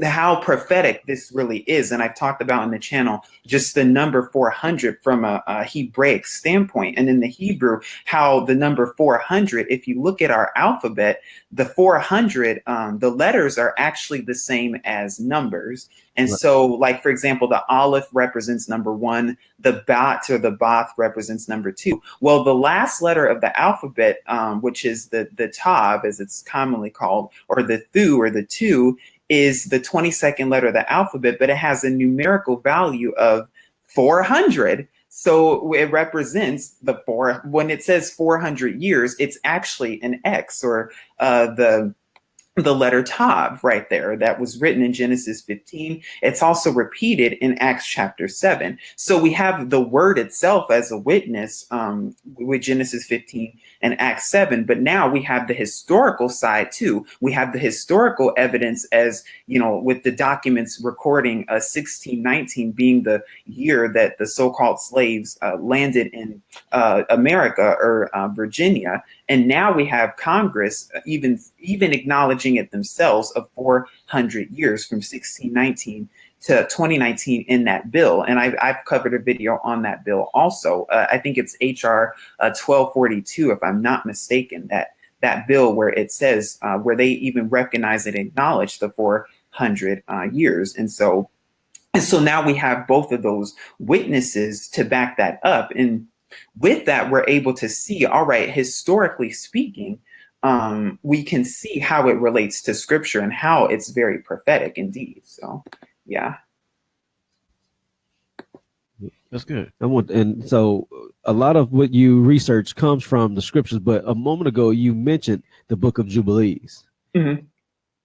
how prophetic this really is. And I've talked about in the channel just the number 400 from a Hebraic standpoint. And in the Hebrew, how the number 400, if you look at our alphabet, the 400, the letters are actually the same as numbers. And so, like, for example, the Aleph represents number 1, the Bat or the Bath represents number 2. Well, the last letter of the alphabet, which is the Tav, as it's commonly called, or the Thu or the 2, is the 22nd letter of the alphabet, but it has a numerical value of 400. So it represents when it says 400 years, it's actually an X, or the letter Tav right there that was written in Genesis 15. It's also repeated in Acts chapter 7. So we have the word itself as a witness with Genesis 15 and Acts 7. But now we have the historical side too. We have the historical evidence as, with the documents recording 1619 being the year that the so-called slaves landed in America or Virginia. And now we have Congress even acknowledging it themselves of 400 years from 1619 to 2019 in that bill. And I've covered a video on that bill also. I think it's HR 1242, if I'm not mistaken, that bill where it says, where they even recognize and acknowledge the 400 years. And so now we have both of those witnesses to back that up. And with that, we're able to see, all right, historically speaking, we can see how it relates to scripture and how it's very prophetic indeed. So, yeah. That's good. And so a lot of what you research comes from the scriptures, but a moment ago you mentioned the Book of Jubilees. Mm-hmm.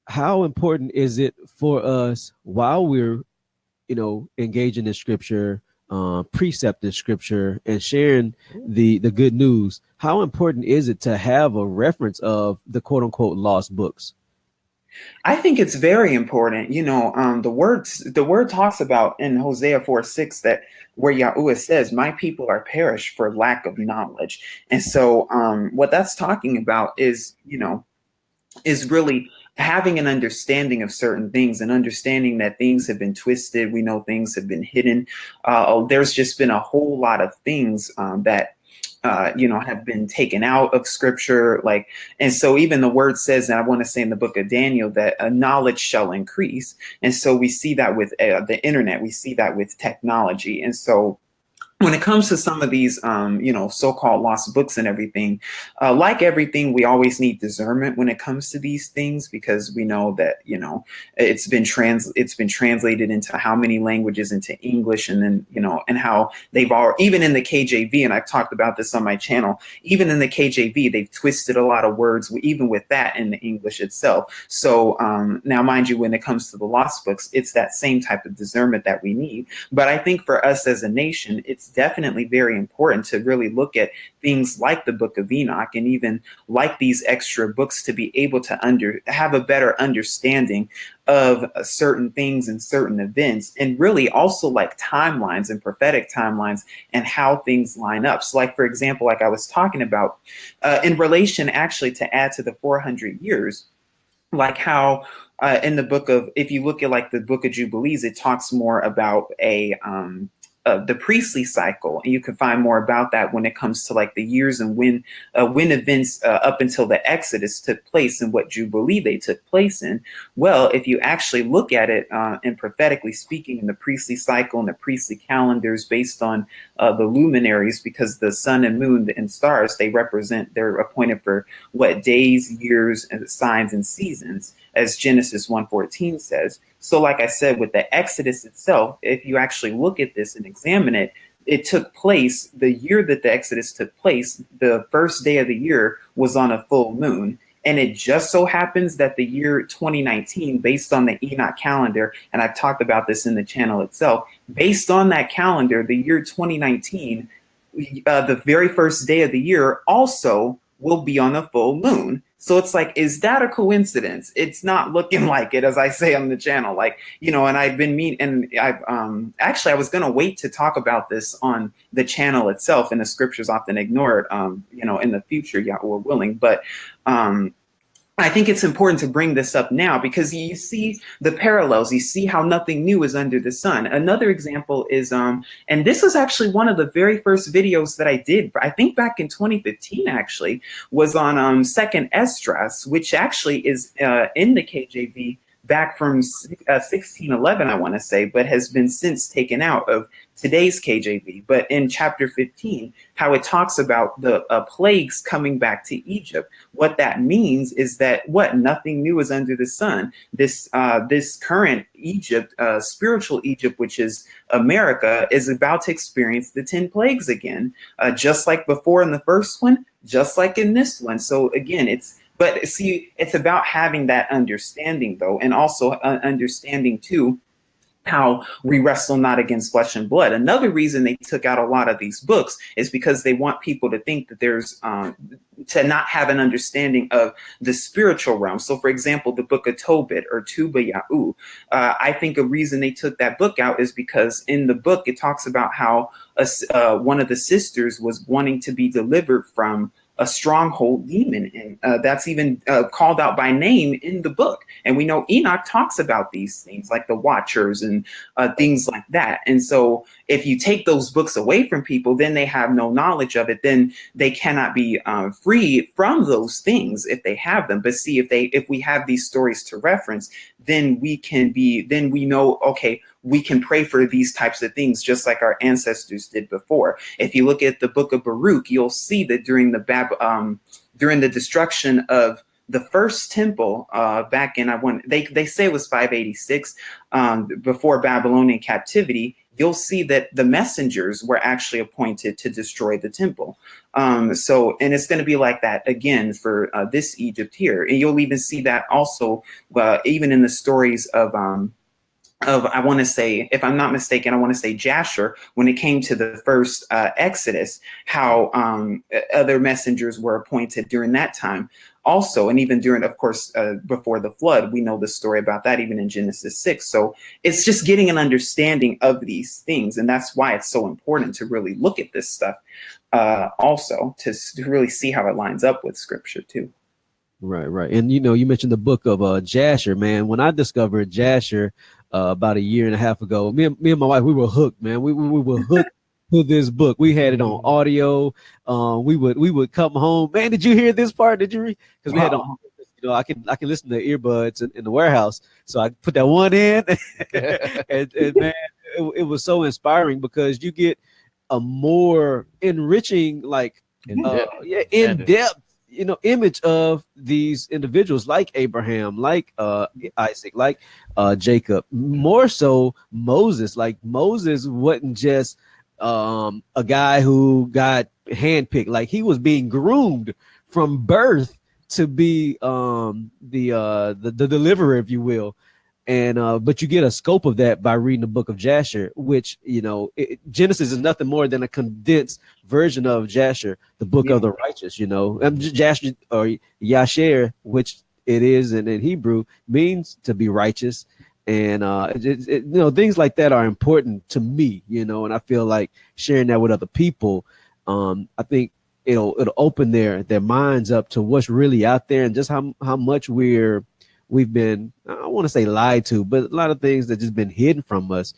How important is it for us while we're, engaging in scripture, precept in scripture, and sharing the good news? How important is it to have a reference of the quote unquote lost books? I think it's very important. The word talks about in Hosea 4:6 that where Yahweh says, "My people are perished for lack of knowledge." And so what that's talking about is really having an understanding of certain things and understanding that things have been twisted. We know things have been hidden. There's just been a whole lot of things that have been taken out of scripture. And so even the word says, and I want to say in the book of Daniel, that knowledge shall increase. And so we see that with the internet, we see that with technology. And so when it comes to some of these, so-called lost books and everything, like everything, we always need discernment when it comes to these things, because we know that, it's been translated into how many languages, into English, and then, and how they've all, even in the KJV, and I've talked about this on my channel, even in the KJV, they've twisted a lot of words, even with that in the English itself. So now, mind you, when it comes to the lost books, it's that same type of discernment that we need. But I think for us as a nation, it's definitely very important to really look at things like the Book of Enoch and even like these extra books to be able to have a better understanding of certain things and certain events, and really also like timelines and prophetic timelines and how things line up. So like, for example, like I was talking about in relation actually to add to the 400 years, like how in the book of, if you look at like the Book of Jubilees, it talks more about a the priestly cycle, and you can find more about that when it comes to like the years and when events up until the Exodus took place and what Jubilee they took place in. Well, if you actually look at it and prophetically speaking, in the priestly cycle and the priestly calendars based on the luminaries, because the sun and moon and stars, they're appointed for what days, years, and signs and seasons, as Genesis 1:14 says. So like I said, with the Exodus itself, if you actually look at this and examine it, it took place, the year that the Exodus took place, the first day of the year was on a full moon. And it just so happens that the year 2019, based on the Enoch calendar, and I've talked about this in the channel itself, based on that calendar, the year 2019, the very first day of the year also will be on a full moon. So it's like, is that a coincidence? It's not looking like it, as I say on the channel. Like, and I've been actually, I was going to wait to talk about this on the channel itself, and the scriptures often ignore it, in the future, Yahweh willing. But I think it's important to bring this up now because you see the parallels. You see how nothing new is under the sun. Another example is, and this was actually one of the very first videos that I did, I think back in 2015 actually, was on Second Esdras, which actually is in the KJV back from 1611, I want to say, but has been since taken out of today's KJV. But in chapter 15, how it talks about the plagues coming back to Egypt. What that means is that nothing new is under the sun. This current Egypt, spiritual Egypt, which is America, is about to experience the 10 plagues again, just like before in the first one, just like in this one. So again, but see, it's about having that understanding, though, and also understanding, too, how we wrestle not against flesh and blood. Another reason they took out a lot of these books is because they want people to think that there's to not have an understanding of the spiritual realm. So, for example, the book of Tobit or Tuba Ya'u, I think a reason they took that book out is because in the book it talks about how one of the sisters was wanting to be delivered from a stronghold demon, and that's even called out by name in the book. And we know Enoch talks about these things like the Watchers and things like that. And so if you take those books away from people, then they have no knowledge of it. Then they cannot be free from those things if they have them. But see, if we have these stories to reference, then we know, okay, we can pray for these types of things just like our ancestors did before. If you look at the book of Baruch, you'll see that during the destruction of the first temple back in, they say it was 586 before Babylonian captivity, you'll see that the messengers were actually appointed to destroy the temple. And it's going to be like that again for this Egypt here. And you'll even see that also even in the stories of I want to say, if I'm not mistaken, I want to say Jasher, when it came to the first Exodus, how other messengers were appointed during that time also. And even during, of course, before the flood, we know the story about that even in Genesis 6. So it's just getting an understanding of these things. And that's why it's so important to really look at this stuff also to really see how it lines up with scripture too. Right. And, you mentioned the book of Jasher, man. When I discovered Jasher about a year and a half ago, me and my wife, we were hooked, man. We were hooked to this book. We had it on audio. We would come home. Man, did you hear this part? Did you read? Because we had on, I can listen to earbuds in the warehouse. So I put that one in and man, it was so inspiring because you get a more enriching, like in-depth image of these individuals like Abraham, like Isaac, like Jacob, more so Moses. Like Moses wasn't just a guy who got handpicked. Like he was being groomed from birth to be the deliverer, if you will. And but you get a scope of that by reading the book of Jasher, which Genesis is nothing more than a condensed version of Jasher, the book of the righteous. Jasher or Yasher, which it is, and in Hebrew means to be righteous. And things like that are important to me. And I feel like sharing that with other people. I think it'll open their minds up to what's really out there and just how much we've been, I don't want to say lied to, but a lot of things that just been hidden from us.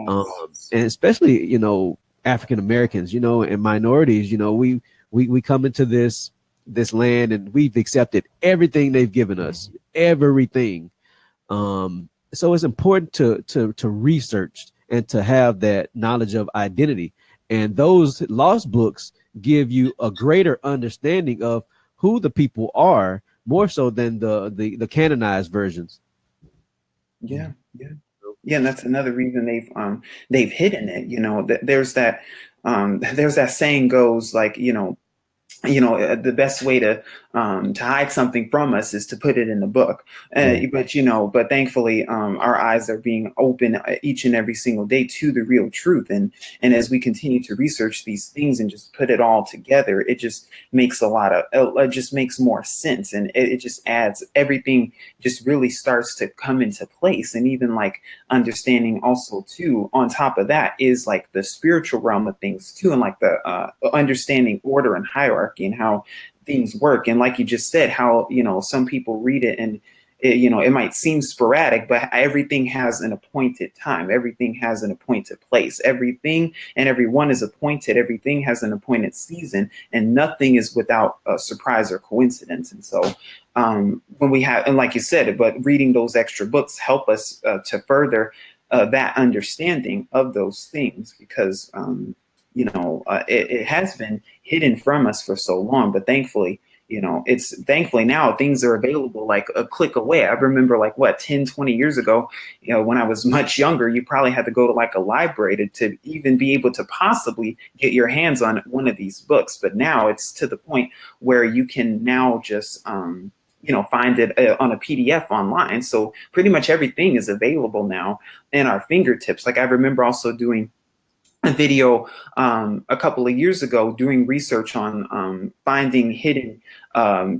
And especially, you know, African Americans, you know, and minorities, you know, we come into this land and we've accepted everything they've given us, everything. So it's important to research and to have that knowledge of identity. And those lost books give you a greater understanding of who the people are, more so than the canonized versions. Yeah. And that's another reason they've hidden it. You know, there's that saying goes like, the best way to hide something from us is to put it in a book. But thankfully, our eyes are being open each and every single day to the real truth. And as we continue to research these things and just put it all together, it just makes it just makes more sense. And it just adds, everything just really starts to come into place. And even like understanding also too, on top of that, is like the spiritual realm of things too. And like the understanding order and hierarchy and how things work. And like you just said, how, some people read it and it might seem sporadic, but everything has an appointed time. Everything has an appointed place. Everything and everyone is appointed. Everything has an appointed season, and nothing is without a surprise or coincidence. And so when we have, and like you said, but reading those extra books help us to further that understanding of those things, because it has been hidden from us for so long. But thankfully, thankfully now things are available like a click away. I remember 10, 20 years ago, when I was much younger, you probably had to go to like a library to even be able to possibly get your hands on one of these books. But now it's to the point where you can now just, find it on a PDF online. So pretty much everything is available now in our fingertips. Like I remember also doing a video a couple of years ago doing research on finding hidden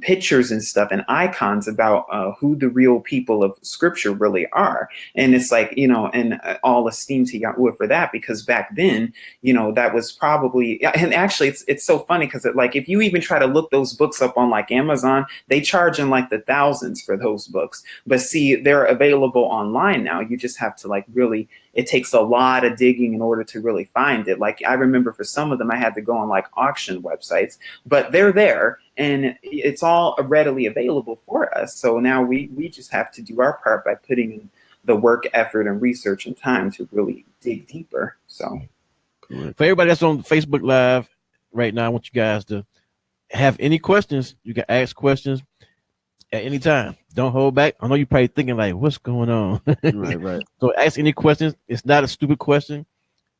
pictures and stuff and icons about who the real people of scripture really are. And it's like, and all esteem to Yahweh for that, because back then, that was probably, and actually it's so funny because if you even try to look those books up on like Amazon, they charge in like the thousands for those books. But see, they're available online now. You just have to really, it takes a lot of digging in order to really find it. Like I remember for some of them, I had to go on like auction websites, but they're there and it's all readily available for us. So now we just have to do our part by putting in the work, effort, and research and time to really dig deeper. So for everybody that's on Facebook Live right now, I want you guys to have any questions. You can ask questions at any time. Don't hold back. I know you're probably thinking like, what's going on? Right. So ask any questions. It's not a stupid question.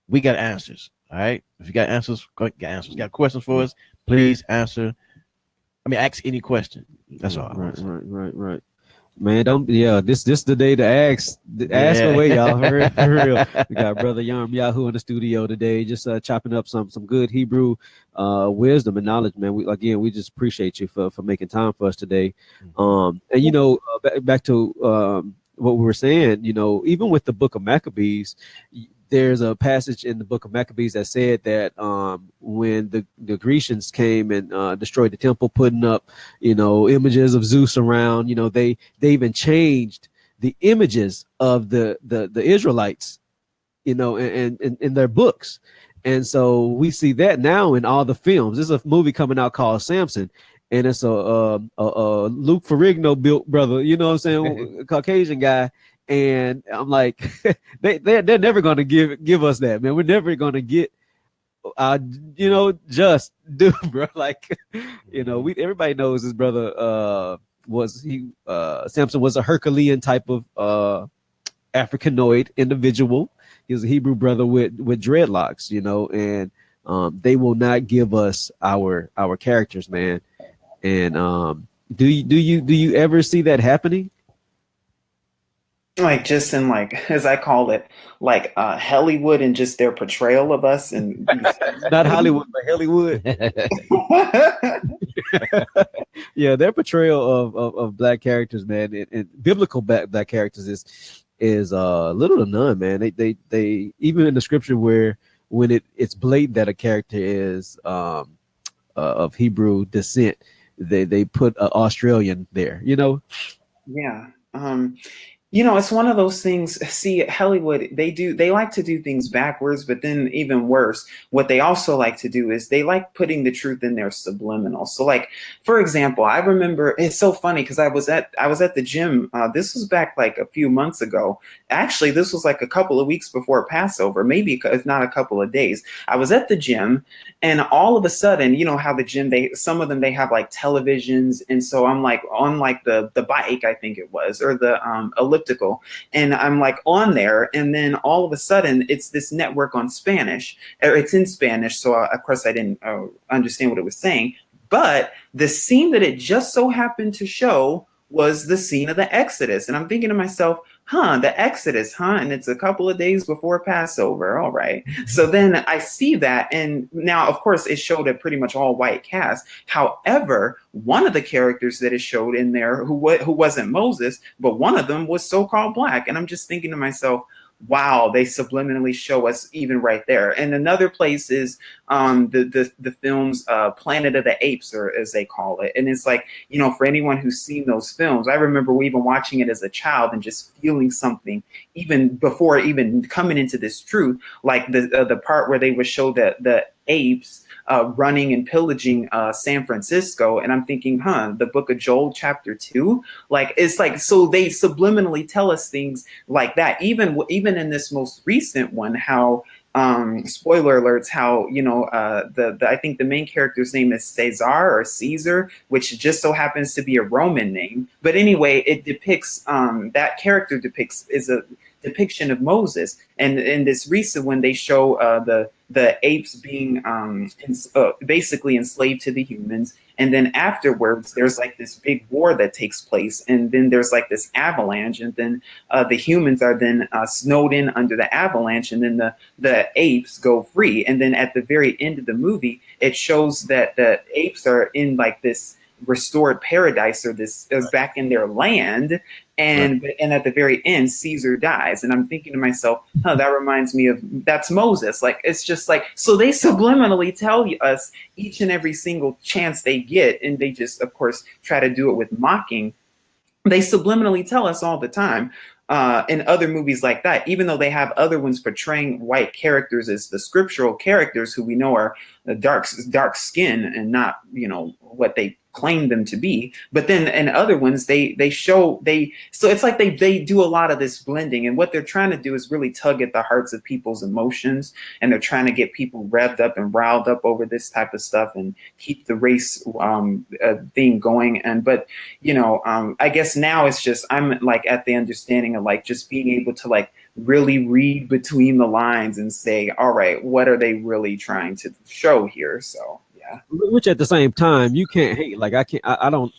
We got answers. All right. If you got answers, got questions for us, please answer. Ask any question. That's all. Right. Man, this is the day to ask away, y'all. For real. We got Brother Yahoo in the studio today, just chopping up some good Hebrew wisdom and knowledge, man. We just appreciate you for making time for us today. And back to what we were saying, even with the Book of Maccabees, there's a passage in the Book of Maccabees that said that when the Grecians came and destroyed the temple, putting up, images of Zeus around, they even changed the images of the Israelites, and in their books. And so we see that now in all the films. There's a movie coming out called Samson, and it's a Luke Ferrigno built brother, a Caucasian guy. And I'm like, they're never going to give us that, man. We're never going to get, just do, bro. Everybody knows his brother Samson was a Herculean type of Africanoid individual. He was a Hebrew brother with dreadlocks, and they will not give us our characters, man. And do you ever see that happening? Just in as I call it, Hollywood and just their portrayal of us and not Hollywood, but Hollywood. Yeah, their portrayal of black characters, man, and biblical black characters is little to none, man. They even in the scripture where when it's blatant that a character is of Hebrew descent, they put an Australian there, Yeah. You know, it's one of those things. See, Hollywood, they like to do things backwards, but then even worse, what they also like to do is they like putting the truth in their subliminal. So like, for example, I remember it's so funny because I was at the gym. This was back like a few months ago. Actually, this was like a couple of weeks before Passover, maybe if not a couple of days. I was at the gym, and all of a sudden, you know how the gym, some of them they have like televisions, and so I'm like on like the bike, I think it was, or the elliptical, and I'm like on there, and then all of a sudden it's this network on Spanish, or it's in Spanish, so of course I didn't understand what it was saying, but the scene that it just so happened to show was the scene of the Exodus, and I'm thinking to myself, the Exodus, and it's a couple of days before Passover. All right. So then I see that. And now, of course, it showed a pretty much all white cast. However, one of the characters that it showed in there who wasn't Moses, but one of them was so-called black. And I'm just thinking to myself, wow, they subliminally show us even right there. And another place is the films Planet of the Apes, or as they call it. And it's like, you know, for anyone who's seen those films, I remember even watching it as a child and just feeling something even before even coming into this truth, like the part where they would show the apes running and pillaging San Francisco. And I'm thinking, the book of Joel chapter 2, like, it's like, so they subliminally tell us things like that. Even in this most recent one, how spoiler alerts, how, you know, the I think the main character's name is Caesar, which just so happens to be a Roman name. But anyway, it depicts that character is a depiction of Moses. And in this recent one, they show the apes being basically enslaved to the humans. And then afterwards, there's like this big war that takes place. And then there's like this avalanche. And then the humans are then snowed in under the avalanche. And then the apes go free. And then at the very end of the movie, it shows that the apes are in like this restored paradise, or this is back in their land. And at the very end, Caesar dies. And I'm thinking to myself, that reminds me of, that's Moses. Like, it's just like, so they subliminally tell us each and every single chance they get. And they just, of course, try to do it with mocking. They subliminally tell us all the time. In other movies like that, even though they have other ones portraying white characters as the scriptural characters who we know are dark skin and not, you know, what they claim them to be. But then in other ones, so it's like they do a lot of this blending, and what they're trying to do is really tug at the hearts of people's emotions, and they're trying to get people revved up and riled up over this type of stuff and keep the race thing going. But you know, I guess now it's just, I'm like at the understanding of like just being able to like really read between the lines and say, all right, what are they really trying to show here? So yeah. Which at the same time, you can't hate. Like I don't.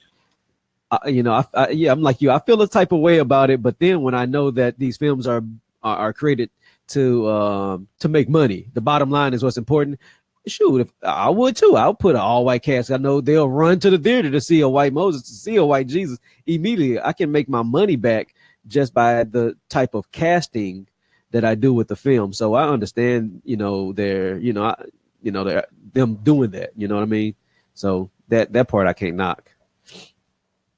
You know, I'm like you. I feel a type of way about it, but then when I know that these films are created to make money, the bottom line is what's important. Shoot, if I would too, I'll put an all white cast. I know they'll run to the theater to see a white Moses, to see a white Jesus immediately. I can make my money back just by the type of casting that I do with the film. So I understand, you know, they're them doing that. You know what I mean? So that part I can't knock.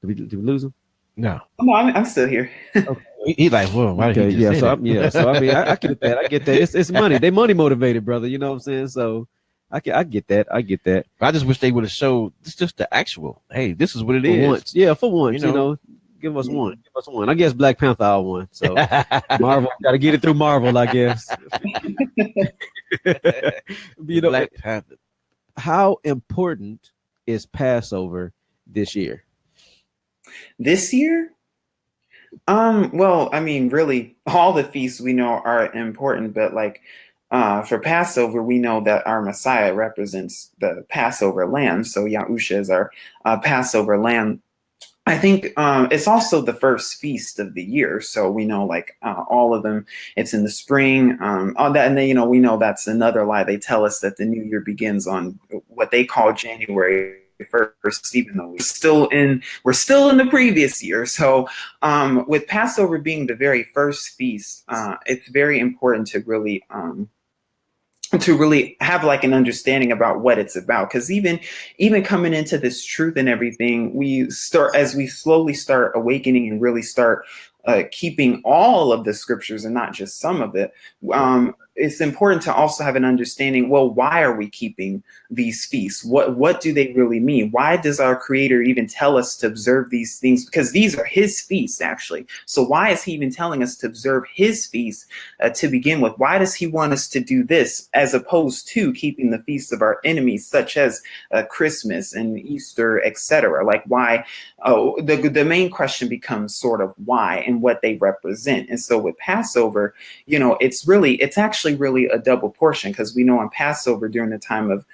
Did we lose him? No. No, I'm still here. Okay. He's like, whoa, why did he just say that? So I mean, I get that. I get that. It's money. They money motivated, brother. You know what I'm saying? So I get that. I get that. I just wish they would have showed this, just the actual. Hey, this is what it is. Once. Yeah, for once. You know, give us one. Give us one. I guess Black Panther I won. So Marvel got to get it through Marvel, I guess. You know, Black Panther. How important is Passover this year? This year? Well, I mean, really, all the feasts we know are important, but like for Passover, we know that our Messiah represents the Passover lamb. So Yahusha is our Passover lamb. I think it's also the first feast of the year. So we know like all of them, it's in the spring. All that, and then, you know, we know that's another lie. They tell us that the new year begins on what they call January 1st, even though we're still in the previous year. So with Passover being the very first feast, it's very important to really have like an understanding about what it's about, because even coming into this truth and everything, as we slowly start awakening and really start keeping all of the scriptures and not just some of it. It's important to also have an understanding, well, why are we keeping these feasts? What do they really mean? Why does our Creator even tell us to observe these things? Because these are his feasts, actually. So why is he even telling us to observe his feasts to begin with? Why does he want us to do this as opposed to keeping the feasts of our enemies, such as Christmas and Easter, etc.? Like, why? Oh, the main question becomes sort of why and what they represent. And so with Passover, it's actually really a double portion, because we know on Passover, during the time of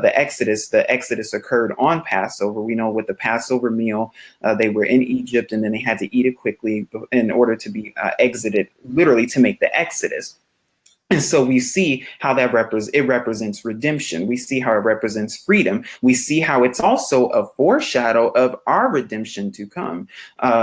the Exodus occurred on Passover. We know with the Passover meal, they were in Egypt, and then they had to eat it quickly in order to be exited, literally to make the Exodus. And so we see how that represents redemption. We see how it represents freedom. We see how it's also a foreshadow of our redemption to come.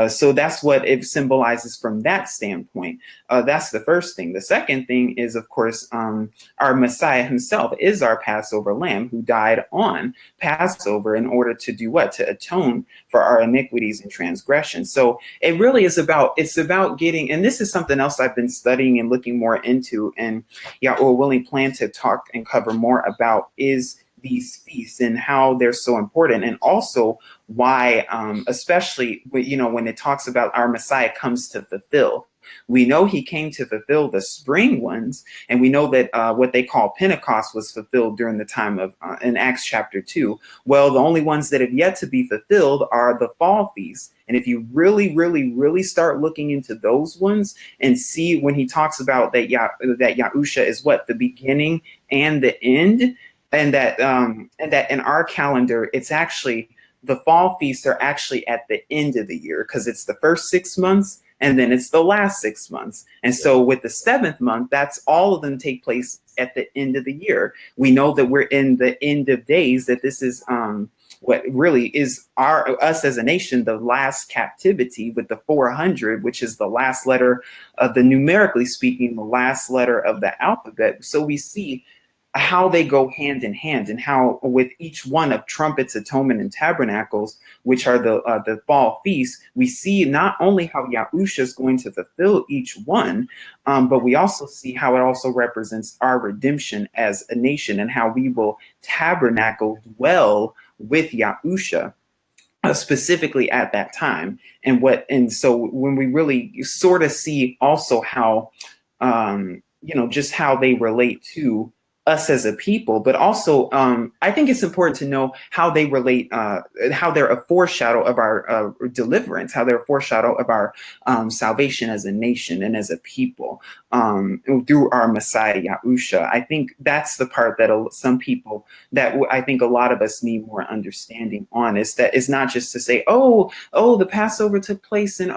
So that's what it symbolizes from that standpoint. That's the first thing. The second thing is, of course, our Messiah himself is our Passover lamb who died on Passover in order to do what? To atone for our iniquities and transgressions. So it really is about getting, and this is something else I've been studying and looking more into, and Yahweh willing plan to talk and cover more about, is these feasts and how they're so important, and also why, especially when it talks about our Messiah comes to fulfill. We know he came to fulfill the spring ones, and we know that what they call Pentecost was fulfilled during the time of in Acts chapter 2. Well, the only ones that have yet to be fulfilled are the fall feasts. And if you really, really, really start looking into those ones and see when he talks about that Yahusha is what? The beginning and the end, and that in our calendar, it's actually the fall feasts are actually at the end of the year, because it's the first 6 months and then it's the last 6 months. And so with the 7th month, that's all of them take place at the end of the year. We know that we're in the end of days, that this is what really is us as a nation, the last captivity, with the 400, which is the last letter of the, numerically speaking, the last letter of the alphabet. So we see how they go hand in hand, and how with each one of trumpets, atonement, and tabernacles, which are the fall feasts, we see not only how Yahusha is going to fulfill each one, but we also see how it also represents our redemption as a nation, and how we will tabernacle dwell with Yahusha. Specifically at that time, and so when we really sort of see also how just how they relate to us as a people, but also I think it's important to know how they relate, how they're a foreshadow of our deliverance, how they're a foreshadow of our salvation as a nation and as a people through our Messiah Yahusha. I think that's the part that some people, that I think a lot of us need more understanding on, is that it's not just to say, oh, the Passover took place, and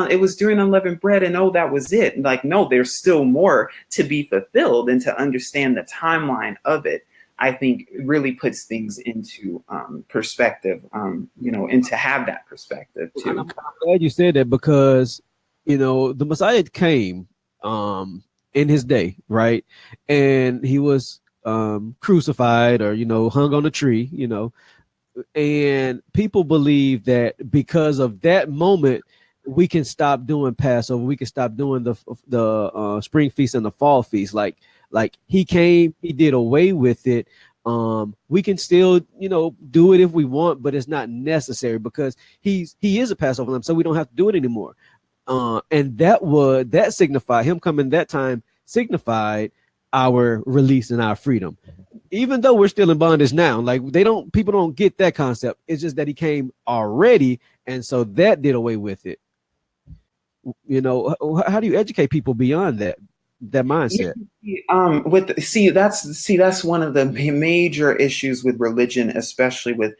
it was during unleavened bread, and that was it. Like, no, there's still more to be fulfilled, and to understand the timeline of it, I think really puts things into perspective, and to have that perspective too. I'm glad you said that, because the Messiah came in his day, right? And he was crucified, or hung on a tree, and people believe that because of that moment, we can stop doing Passover, we can stop doing the spring feast and the fall feast. Like he came, he did away with it. We can still, do it if we want, but it's not necessary, because he is a Passover lamb, so we don't have to do it anymore. And that signified, him coming that time signified our release and our freedom, even though we're still in bondage now. Like, people don't get that concept. It's just that he came already, and so that did away with it. How do you educate people beyond that mindset? That's one of the major issues with religion, especially with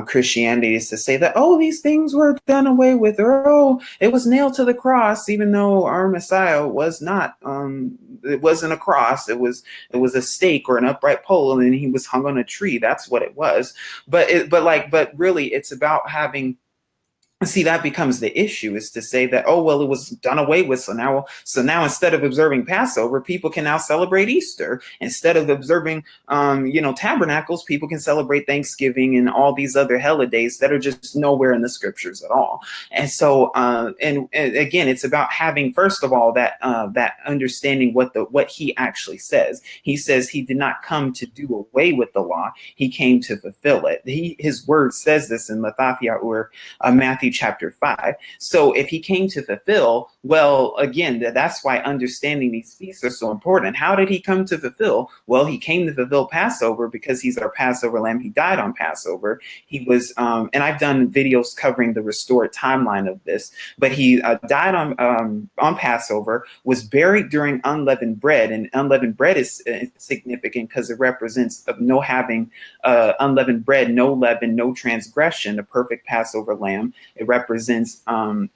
Christianity, is to say that, these things were done away with, or it was nailed to the cross, even though our Messiah was not. It wasn't a cross. It was a stake or an upright pole, and then he was hung on a tree. That's what it was. But really, it's about having See, that becomes the issue, is to say that, oh, well, it was done away with. So now instead of observing Passover, people can now celebrate Easter. Instead of observing, tabernacles, people can celebrate Thanksgiving and all these other holidays that are just nowhere in the scriptures at all. And so, and again, it's about having, first of all, that understanding what he actually says. He says he did not come to do away with the law; he came to fulfill it. His word says this in Matthew chapter 5. So if he came to fulfill, well, again, that's why understanding these feasts are so important. How did he come to fulfill? Well, he came to fulfill Passover because he's our Passover lamb. He died on Passover. He was, and I've done videos covering the restored timeline of this, but he died on Passover, was buried during unleavened bread, and unleavened bread is significant because it represents of no having unleavened bread, no leaven, no transgression, a perfect Passover lamb. It represents, for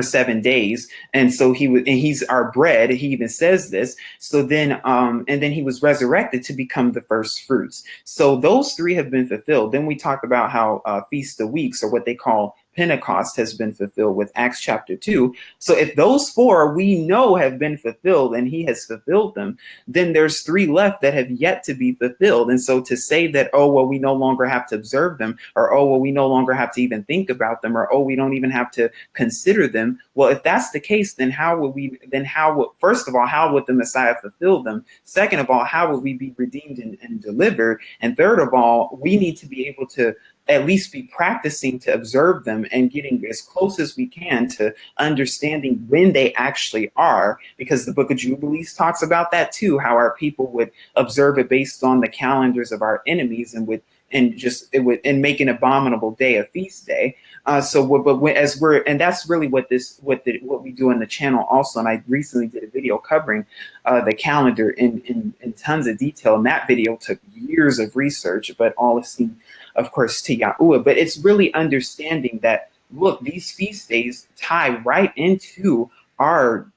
7 days. And so he's our bread. He even says this. So then, and then he was resurrected to become the first fruits. So those three have been fulfilled. Then we talk about how Feast of Weeks, or what they call Pentecost, has been fulfilled with Acts chapter 2. So if those four we know have been fulfilled and he has fulfilled them, then there's three left that have yet to be fulfilled. And so to say that, oh, well, we no longer have to observe them, or, oh, well, we no longer have to even think about them, or, oh, we don't even have to consider them. Well, if that's the case, then first of all, how would the Messiah fulfill them? Second of all, how would we be redeemed and delivered? And third of all, we need to be able to at least be practicing to observe them and getting as close as we can to understanding when they actually are, because the Book of Jubilees talks about that too, how our people would observe it based on the calendars of our enemies and make an abominable day a feast day. That's really what we do on the channel also. And I recently did a video covering the calendar in tons of detail, and that video took years of research, but all is seen, of course, to Yahweh. But it's really understanding that, look, these feast days tie right into our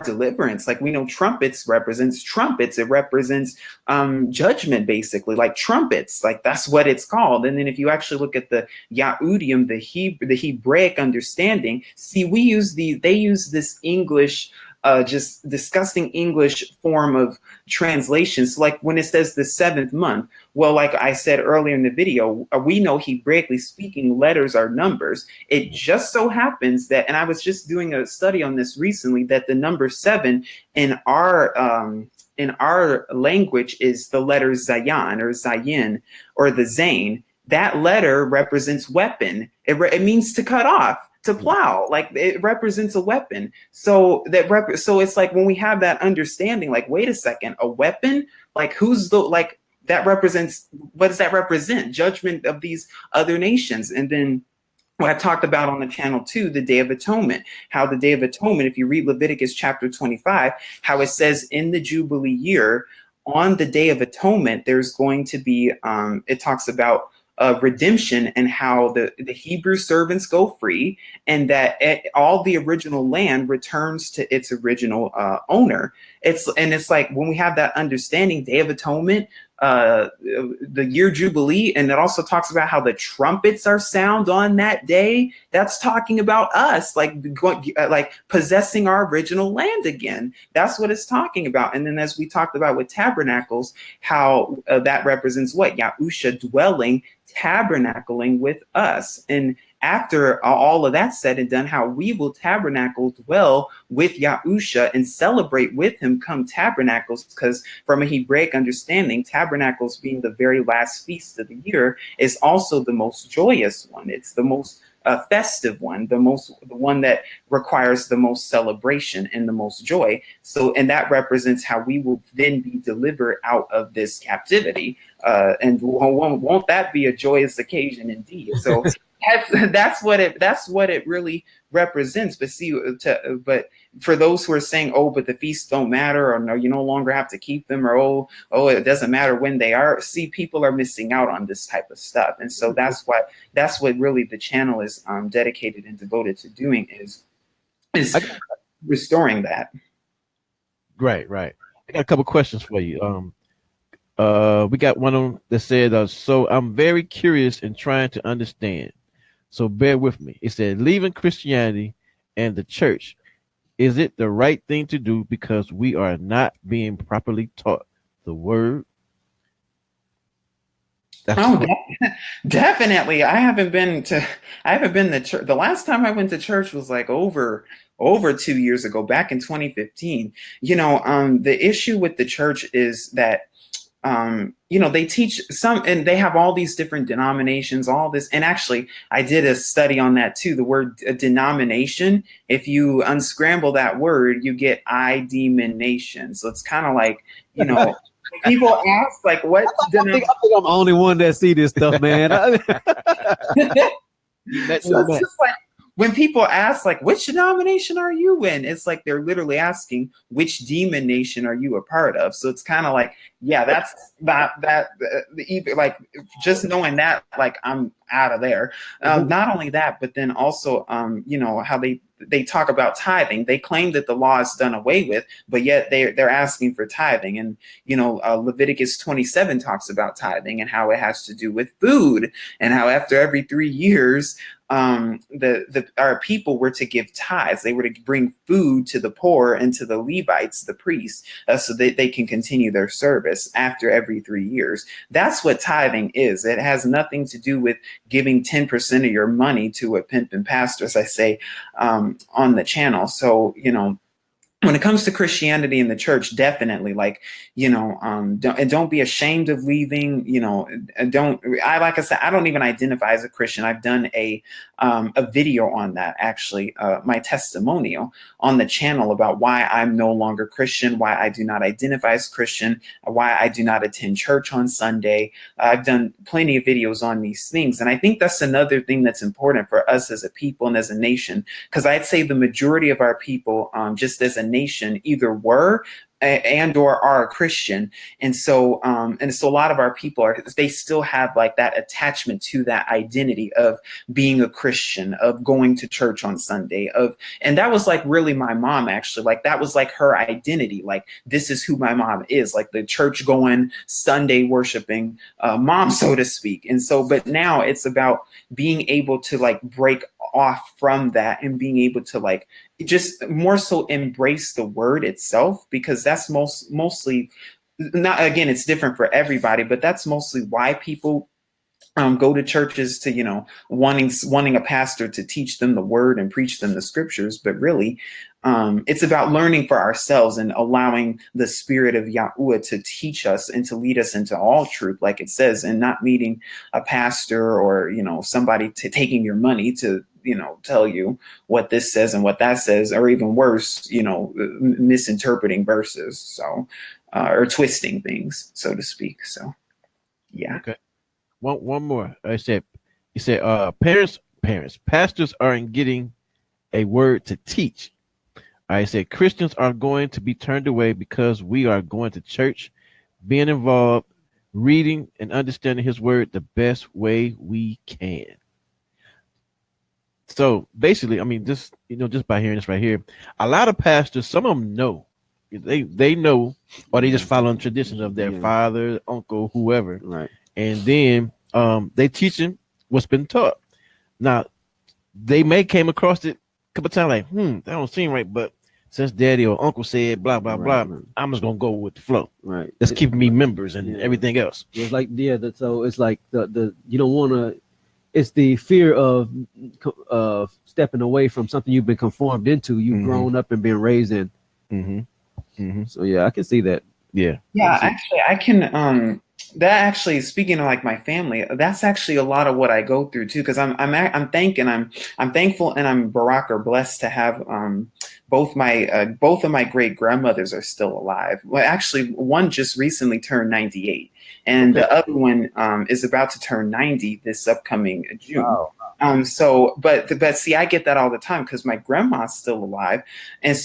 deliverance. Like, we know trumpets represents trumpets. It represents judgment, basically, like trumpets. Like, that's what it's called. And then if you actually look at the Yahudim, the Hebraic understanding, see, they use this English, just disgusting English form of translations. So like when it says the 7th month, well, like I said earlier in the video, we know Hebraically speaking, letters are numbers. It just so happens that, and I was just doing a study on this recently, that the number 7 in our language is the letter Zayin or Zayin or the Zain. That letter represents weapon. It means to cut off, to plow. Like, it represents a weapon. So so it's like, when we have that understanding, like, wait a second, a weapon? Like, that represents, what does that represent? Judgment of these other nations. And then what I talked about on the channel too, the Day of Atonement, how the Day of Atonement, if you read Leviticus chapter 25, how it says in the Jubilee year, on the Day of Atonement, there's going to be, it talks about redemption, and how the Hebrew servants go free, and that all the original land returns to its original owner. It's like, when we have that understanding, Day of Atonement, the year Jubilee, and it also talks about how the trumpets are sound on that day. That's talking about us, like possessing our original land again. That's what it's talking about. And then, as we talked about with tabernacles, how that represents what? Yahusha dwelling, tabernacling with us. And after all of that said and done, how we will tabernacle, dwell with Yahusha, and celebrate with him come tabernacles, because from a Hebraic understanding, tabernacles being the very last feast of the year is also the most joyous one. It's the most festive one, the one that requires the most celebration and the most joy. So, and that represents how we will then be delivered out of this captivity. And won't that be a joyous occasion indeed? So that's what it really represents. But for those who are saying, oh, but the feasts don't matter, or no, you no longer have to keep them, or oh, it doesn't matter when they are. See, people are missing out on this type of stuff. And so that's what really the channel is dedicated and devoted to doing, is restoring that. Right. I got a couple questions for you. We got one on that said, so I'm very curious in trying to understand. So bear with me. It said, leaving Christianity and the church. Is it the right thing to do because we are not being properly taught the word? Oh, definitely. I haven't been to church. The last time I went to church was like over 2 years ago, back in 2015. The issue with the church is that they teach some, and they have all these different denominations, all this. And actually, I did a study on that too. The word denomination, if you unscramble that word, you get I-demonation. So it's kind of like, people ask like, what? I think I'm the only one that see this stuff, man. So it's just like, when people ask like, which denomination are you in? It's like they're literally asking, which demon nation are you a part of? So it's kind of like, yeah, that's not that like, just knowing that, like, I'm out of there. Not only that, but then also, how they talk about tithing. They claim that the law is done away with, but yet they're asking for tithing. And Leviticus 27 talks about tithing and how it has to do with food, and how after every 3 years, our people were to give tithes. They were to bring food to the poor and to the Levites, the priests, so that they can continue their service after every 3 years. That's what tithing is. It has nothing to do with giving 10% of your money to a pimp and pastor, as I say on the channel. So, when it comes to Christianity and the church, definitely, like, don't be ashamed of leaving. Like I said, I don't even identify as a Christian. I've done a video on that, actually, my testimonial on the channel about why I'm no longer Christian, why I do not identify as Christian, why I do not attend church on Sunday. I've done plenty of videos on these things. And I think that's another thing that's important for us as a people and as a nation, because I'd say the majority of our people, just as a nation, either were and or are a Christian. And so a lot of our people they still have like that attachment to that identity of being a Christian, of going to church on Sunday, and that was like really my mom, actually. Like, that was like her identity. Like, this is who my mom is, like the church going, Sunday worshiping mom, so to speak. And so, but now it's about being able to like break off from that and being able to like just more so embrace the word itself, because that's mostly not, again, it's different for everybody, but that's mostly why people go to churches, to wanting a pastor to teach them the word and preach them the scriptures. But really, it's about learning for ourselves and allowing the spirit of Yahweh to teach us and to lead us into all truth, like it says, and not needing a pastor or somebody taking your money to tell you what this says and what that says, or even worse, misinterpreting verses, so or twisting things, so to speak. So yeah. Okay. One more. You said pastors aren't getting a word to teach. I said Christians are going to be turned away because we are going to church, being involved, reading and understanding his word the best way we can. So basically, I mean, just by hearing this right here, a lot of pastors, some of them know, they know, or they just following traditions of their father, uncle, whoever, right? And then they teaching what's been taught. Now, they may came across it a couple of times like, that don't seem right, but since daddy or uncle said blah blah blah, I'm just gonna go with the flow. Right. That's keeping me members and everything else. It's like so it's like the you don't want to. It's the fear of stepping away from something you've been conformed into, you've grown up and been raised in. So yeah, I can see that. Yeah, actually, I can. That actually, speaking of like my family, that's actually a lot of what I go through too. Because I'm thankful, and I'm Barak or blessed to have both of my great grandmothers are still alive. Well, actually, one just recently turned 98, and the other one is about to turn 90 this upcoming June. Wow. But see, I get that all the time because my grandma's still alive. And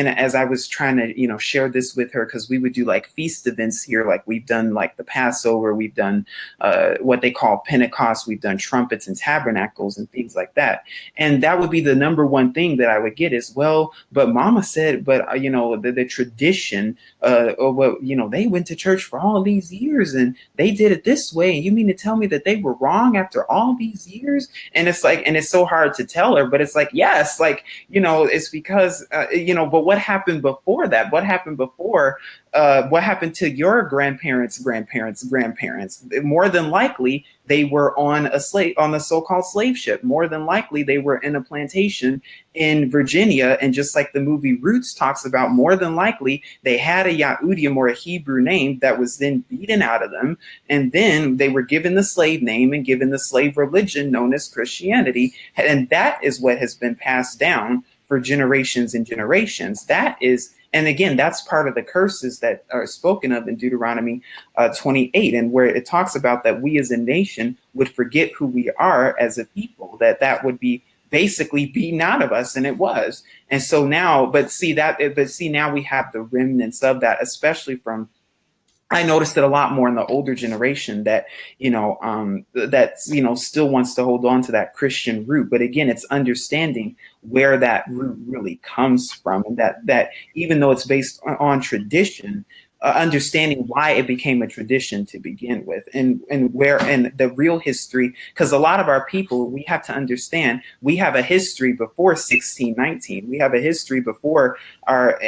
as I was trying to, share this with her, because we would do like feast events here. Like we've done like the Passover, we've done what they call Pentecost, we've done trumpets and tabernacles and things like that. And that would be the number one thing that I would get is, well, but mama said, but the tradition, they went to church for all these years and they did it this way. And you mean to tell me that they were wrong after all these years? And it's like, and it's so hard to tell her, but it's like, yes, like, it's because, but what happened before that? What happened before? What happened to your grandparents? More than likely, they were on the so-called slave ship. More than likely, they were in a plantation in Virginia. And just like the movie Roots talks about, more than likely, they had a Yahudim, or a Hebrew name, that was then beaten out of them. And then they were given the slave name and given the slave religion known as Christianity. And that is what has been passed down for generations and generations. And again, that's part of the curses that are spoken of in Deuteronomy 28, and where it talks about that we as a nation would forget who we are as a people, that would be basically beaten out of us, and it was. And so now, but see, now we have the remnants of that, especially from, I noticed it a lot more in the older generation that, still wants to hold on to that Christian root. But again, it's understanding where that root really comes from, and that even though it's based on tradition, understanding why it became a tradition to begin with, and the real history, because a lot of our people, we have to understand, we have a history before 1619. We have a history before our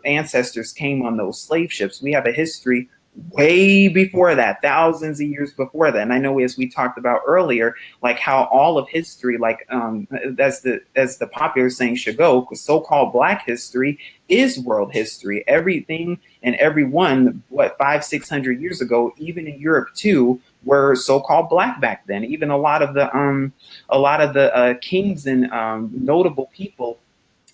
ancestors came on those slave ships. We have a history way before that, thousands of years before that. And I know, as we talked about earlier, like how all of history, like as the popular saying should go, so-called Black history is world history. Everything and everyone, 500-600 years ago, even in Europe too, were so-called Black back then. Even a lot of the kings and notable people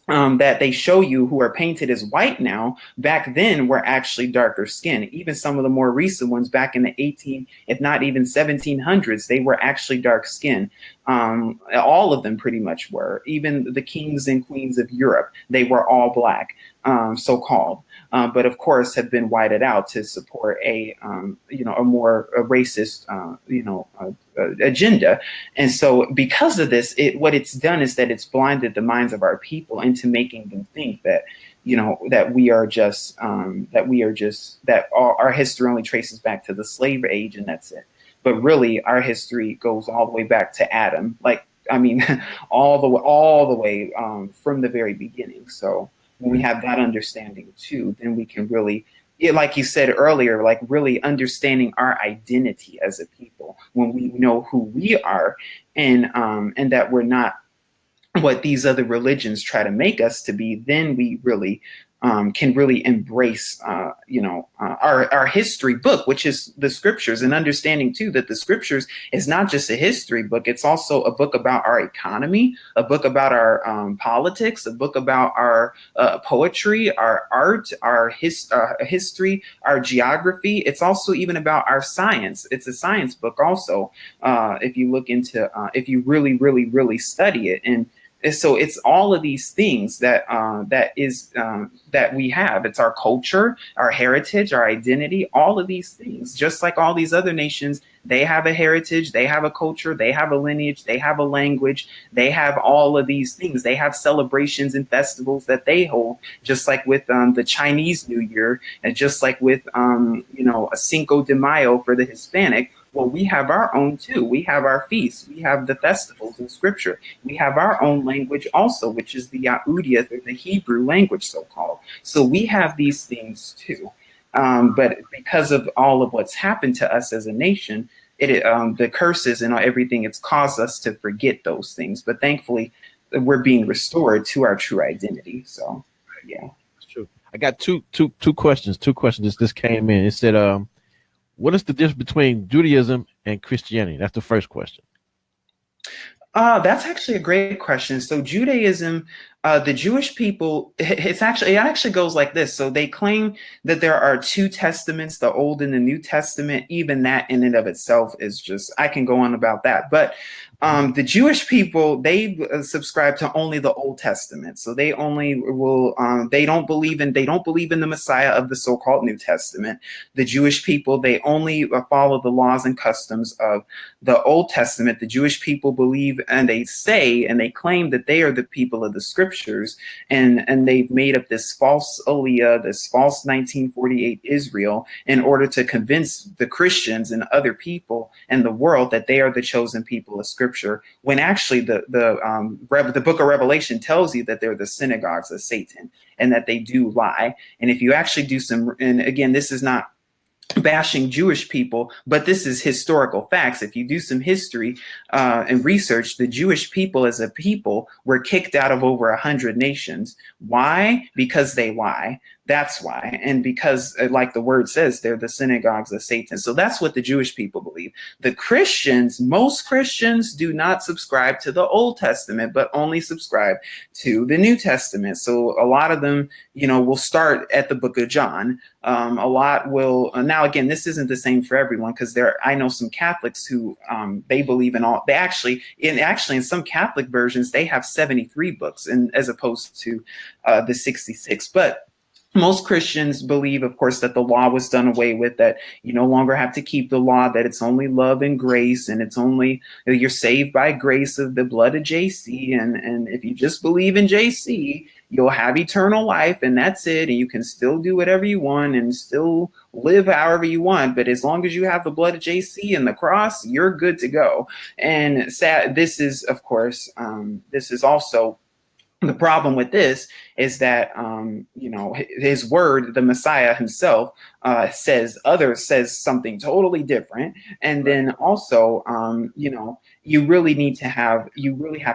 that they show you who are painted as white now, back then were actually darker skin. Even some of the more recent ones back in the 18, if not even 1700s, they were actually dark skin. All of them pretty much were. Even the kings and queens of Europe, they were all Black, so-called. But of course have been whited out to support a more racist, agenda. And so because of this, what it's done is that it's blinded the minds of our people into making them think that, that our history only traces back to the slave age and that's it. But really, our history goes all the way back to Adam. All the way from the very beginning. So when we have that understanding too, then we can really, like you said earlier, like really understanding our identity as a people, when we know who we are, and that we're not what these other religions try to make us to be, then we really can really embrace, our history book, which is the scriptures, and understanding too that the scriptures is not just a history book. It's also a book about our economy, a book about our politics, a book about our poetry, our art, our history, our geography. It's also even about our science. It's a science book also, if you look into, if you really, really, really study it. And so it's all of these things that we have. It's our culture, our heritage, our identity, all of these things. Just like all these other nations, they have a heritage, they have a culture, they have a lineage, they have a language, they have all of these things. They have celebrations and festivals that they hold, just like with the Chinese New Year, and just like with a Cinco de Mayo for the Hispanic. Well, we have our own too. We have our feasts. We have the festivals in scripture. We have our own language also, which is the Yahudiya, or the Hebrew language, so-called. So we have these things too. But because of all of what's happened to us as a nation, the curses and everything, it's caused us to forget those things. But thankfully, we're being restored to our true identity. So, yeah. That's true. I got two questions. Two questions this came in. It said, what is the difference between Judaism and Christianity? That's the first question. That's actually a great question. So Judaism, the Jewish people, it actually goes like this. So they claim that there are two testaments, the Old and the New Testament. Even that in and of itself is just, I can go on about that. But the Jewish people, they subscribe to only the Old Testament. So they only will, they don't believe in the Messiah of the so-called New Testament. The Jewish people, they only follow the laws and customs of the Old Testament. The Jewish people believe, and they say, and they claim that they are the people of the scripture. scriptures, and they've made up this false Aliyah, this false 1948 Israel, in order to convince the Christians and other people and the world that they are the chosen people of scripture, when actually the book of Revelation tells you that they're the synagogues of Satan and that they do lie. And if you actually do some, and again, this is not bashing Jewish people, but this is historical facts. If you do some history and research, the Jewish people as a people were kicked out of over 100 nations. Why? Because they lie. That's why. And because, like the word says, they're the synagogues of Satan. So that's what the Jewish people believe. The Christians, most Christians do not subscribe to the Old Testament, but only subscribe to the New Testament. So a lot of them, will start at the book of John. A lot will, now again, this isn't the same for everyone, because I know some Catholics who they believe in all, in some Catholic versions, they have 73 books as opposed to the 66. But most Christians believe, of course, that the law was done away with, that you no longer have to keep the law, that it's only love and grace, and it's only, you're saved by grace of the blood of JC. And if you just believe in JC, you'll have eternal life, and that's it. And you can still do whatever you want and still live however you want. But as long as you have the blood of JC and the cross, you're good to go. And this is, of course, this is also the problem with this is that, his word, the Messiah himself, says something totally different. And then also, you really have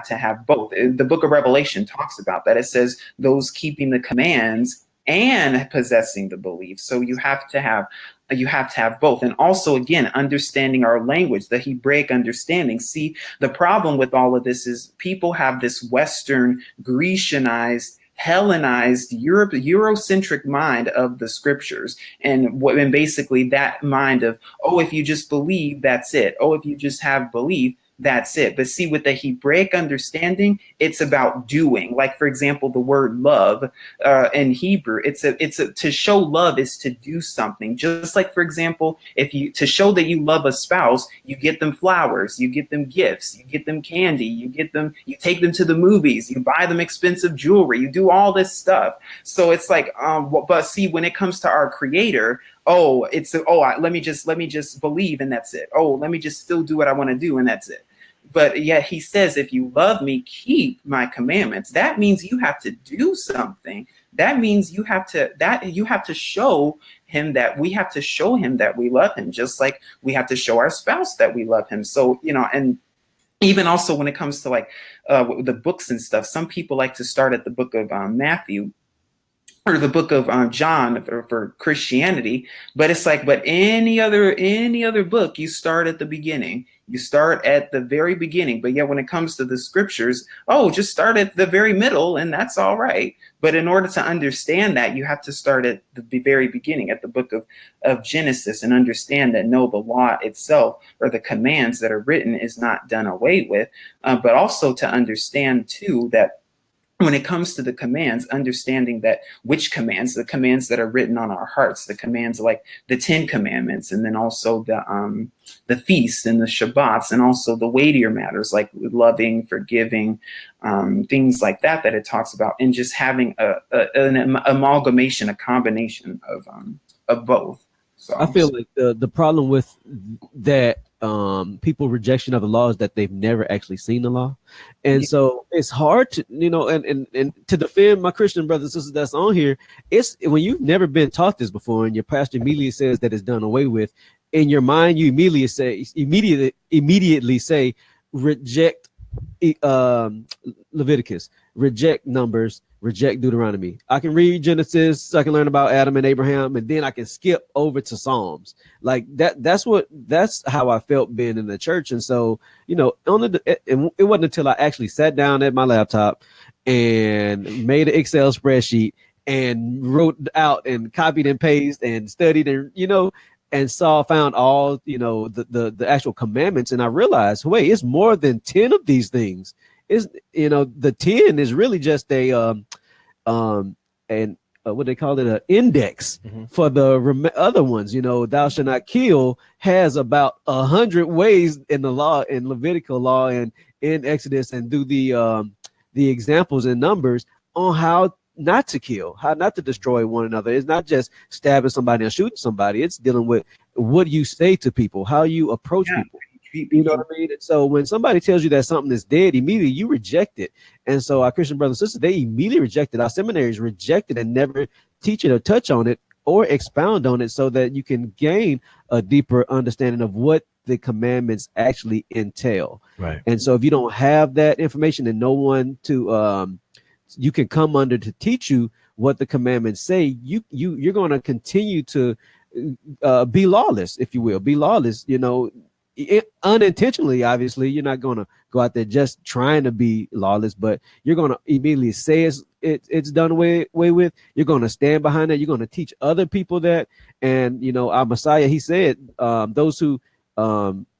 to have both. The book of Revelation talks about that. It says those keeping the commands and possessing the belief. So you have to have both. And also, again, understanding our language, the Hebraic understanding. See, the problem with all of this is people have this Western, Grecianized, Hellenized, Eurocentric mind of the scriptures. And basically that mind of, if you just believe, that's it. If you just have belief, that's it. But see, with the Hebraic understanding, it's about doing. Like, for example, the word love in Hebrew, to show love is to do something. Just like, for example, to show that you love a spouse, you get them flowers, you get them gifts, you get them candy, you take them to the movies, you buy them expensive jewelry, you do all this stuff. So it's like, but see, when it comes to our Creator, let me just believe, and that's it. Let me just still do what I want to do, and that's it. But yet he says, if you love me, keep my commandments. That means you have to do something. That means you have to show him that we have to show him that we love him, just like we have to show our spouse that we love him. So, and even also when it comes to like the books and stuff, some people like to start at the book of Matthew, or the book of John for Christianity, but it's like, but any other book, you start at the beginning. You start at the very beginning. But yet when it comes to the scriptures, just start at the very middle, and that's all right. But in order to understand that, you have to start at the very beginning, at the book of Genesis, and understand that no, the law itself, or the commands that are written, is not done away with. But also to understand too that when it comes to the commands, understanding that which commands, the commands that are written on our hearts, the commands like the 10 commandments, and then also the feasts and the Shabbats, and also the weightier matters like loving, forgiving, things like that it talks about, and just having an amalgamation, a combination of both. So I feel like the problem with that people rejection of the law is that they've never actually seen the law. And so it's hard to, and to defend my Christian brothers and sisters that's on here, it's when you've never been taught this before and your pastor immediately says that it's done away with, in your mind, you immediately say, reject Leviticus, reject Numbers, reject Deuteronomy. I can read Genesis, I can learn about Adam and Abraham, and then I can skip over to Psalms. Like that's how I felt being in the church. And so, it wasn't until I actually sat down at my laptop and made an Excel spreadsheet and wrote out and copied and pasted and studied and found all, the actual commandments. And I realized, wait, it's more than 10 of these things. The 10 is really just what they call it, an index for the other ones. Thou shalt not kill has about 100 ways in the law, in Levitical law and in Exodus, and do the the examples in Numbers on how not to kill, how not to destroy one another. It's not just stabbing somebody or shooting somebody. It's dealing with what you say to people, how you approach people. You know what I mean? And so when somebody tells you that something is dead, immediately you reject it. And so our Christian brothers and sisters, they immediately reject it. Our seminaries reject it and never teach it or touch on it or expound on it so that you can gain a deeper understanding of what the commandments actually entail. Right. And so if you don't have that information and no one to you can come under to teach you what the commandments say, you're going to continue to be lawless, if you will, be lawless, unintentionally. Obviously, you're not going to go out there just trying to be lawless, but you're going to immediately say it's done away with. You're going to stand behind that. You're going to teach other people that. And, our Messiah, he said, those who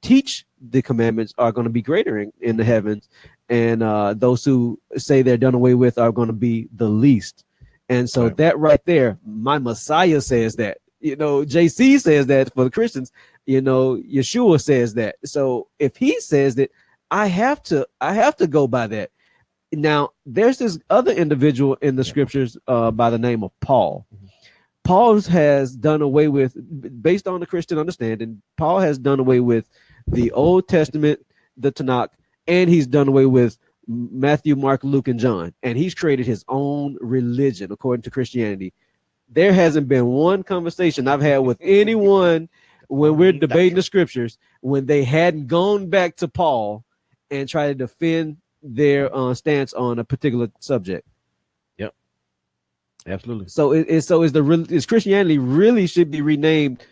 teach the commandments are going to be greater in the heavens. And those who say they're done away with are going to be the least. And so that right there, my Messiah says that, JC says that for the Christians, Yeshua says that. So if he says that, I have to go by that. Now, there's this other individual in the scriptures by the name of Paul. Paul has done away with, based on the Christian understanding, Paul has done away with the Old Testament, the Tanakh, and he's done away with Matthew, Mark, Luke, and John. And he's created his own religion according to Christianity. There hasn't been one conversation I've had with anyone when we're debating the scriptures when they hadn't gone back to Paul and tried to defend their stance on a particular subject. Yep, absolutely. So is Christianity really should be renamed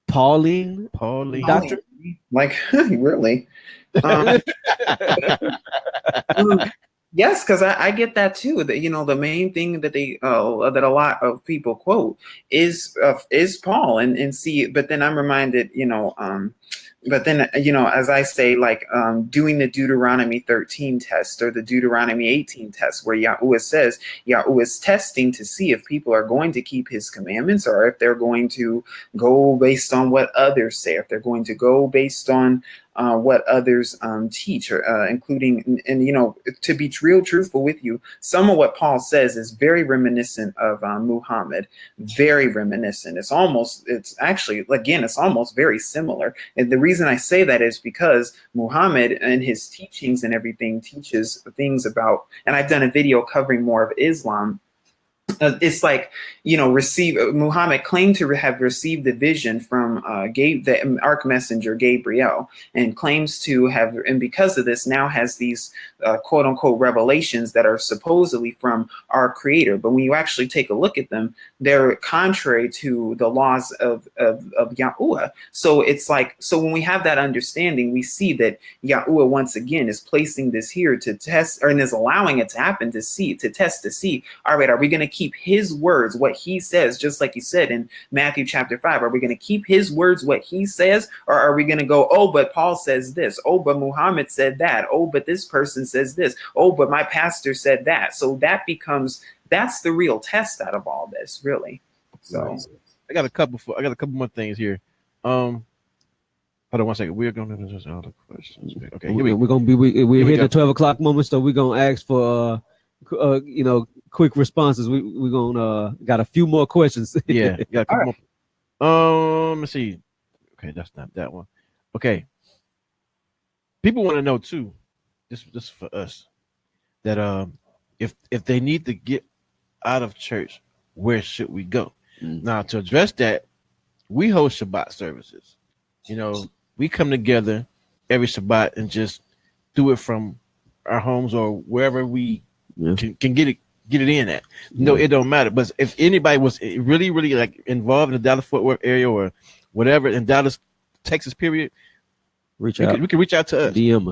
Pauline doctrine? Like really? Yes, because I get that too. That the main thing that they that a lot of people quote is Paul and see. But then I'm reminded, but then as I say, like doing the Deuteronomy 13 test or the Deuteronomy 18 test, where Yahweh says Yahweh is testing to see if people are going to keep His commandments or if they're going to go based on what others say, if they're going to go based on what others teach, or including, and to be real truthful with you, some of what Paul says is very reminiscent of Muhammad, very reminiscent. It's almost very similar. And the reason I say that is because Muhammad and his teachings and everything teaches things about, and I've done a video covering more of Islam. It's like, Muhammad claimed to have received the vision from the ark messenger Gabriel, and claims to have, and because of this now has these quote unquote revelations that are supposedly from our creator. But when you actually take a look at them, they're contrary to the laws of Yahweh. So it's like, so when we have that understanding, we see that Yahweh once again is placing this here to test, and is allowing it to happen to test to see, all right, are we going to keep His words, what He says, just like He said in Matthew chapter 5? Are we going to keep His words, what He says, or are we going to go, oh, but Paul says this, oh, but Muhammad said that, oh, but this person says this, oh, but my pastor said that? So that's the real test out of all this, really. So I got a couple more things here. Hold on 1 second. We're going to do all the questions. Okay, we're here at the 12 o'clock moment, so we're gonna ask for quick responses. We're gonna got a few more questions. Yeah, got a couple more. Let me see. Okay, that's not that one. Okay, people want to know too. This is for us, that if they need to get out of church, where should we go? Now, to address that, we host Shabbat services. We come together every Shabbat and just do it from our homes or wherever we can get it in at. No, it don't matter. But if anybody was really, really like involved in the Dallas-Fort Worth area or whatever in Dallas, Texas, period, we can reach out to us. DM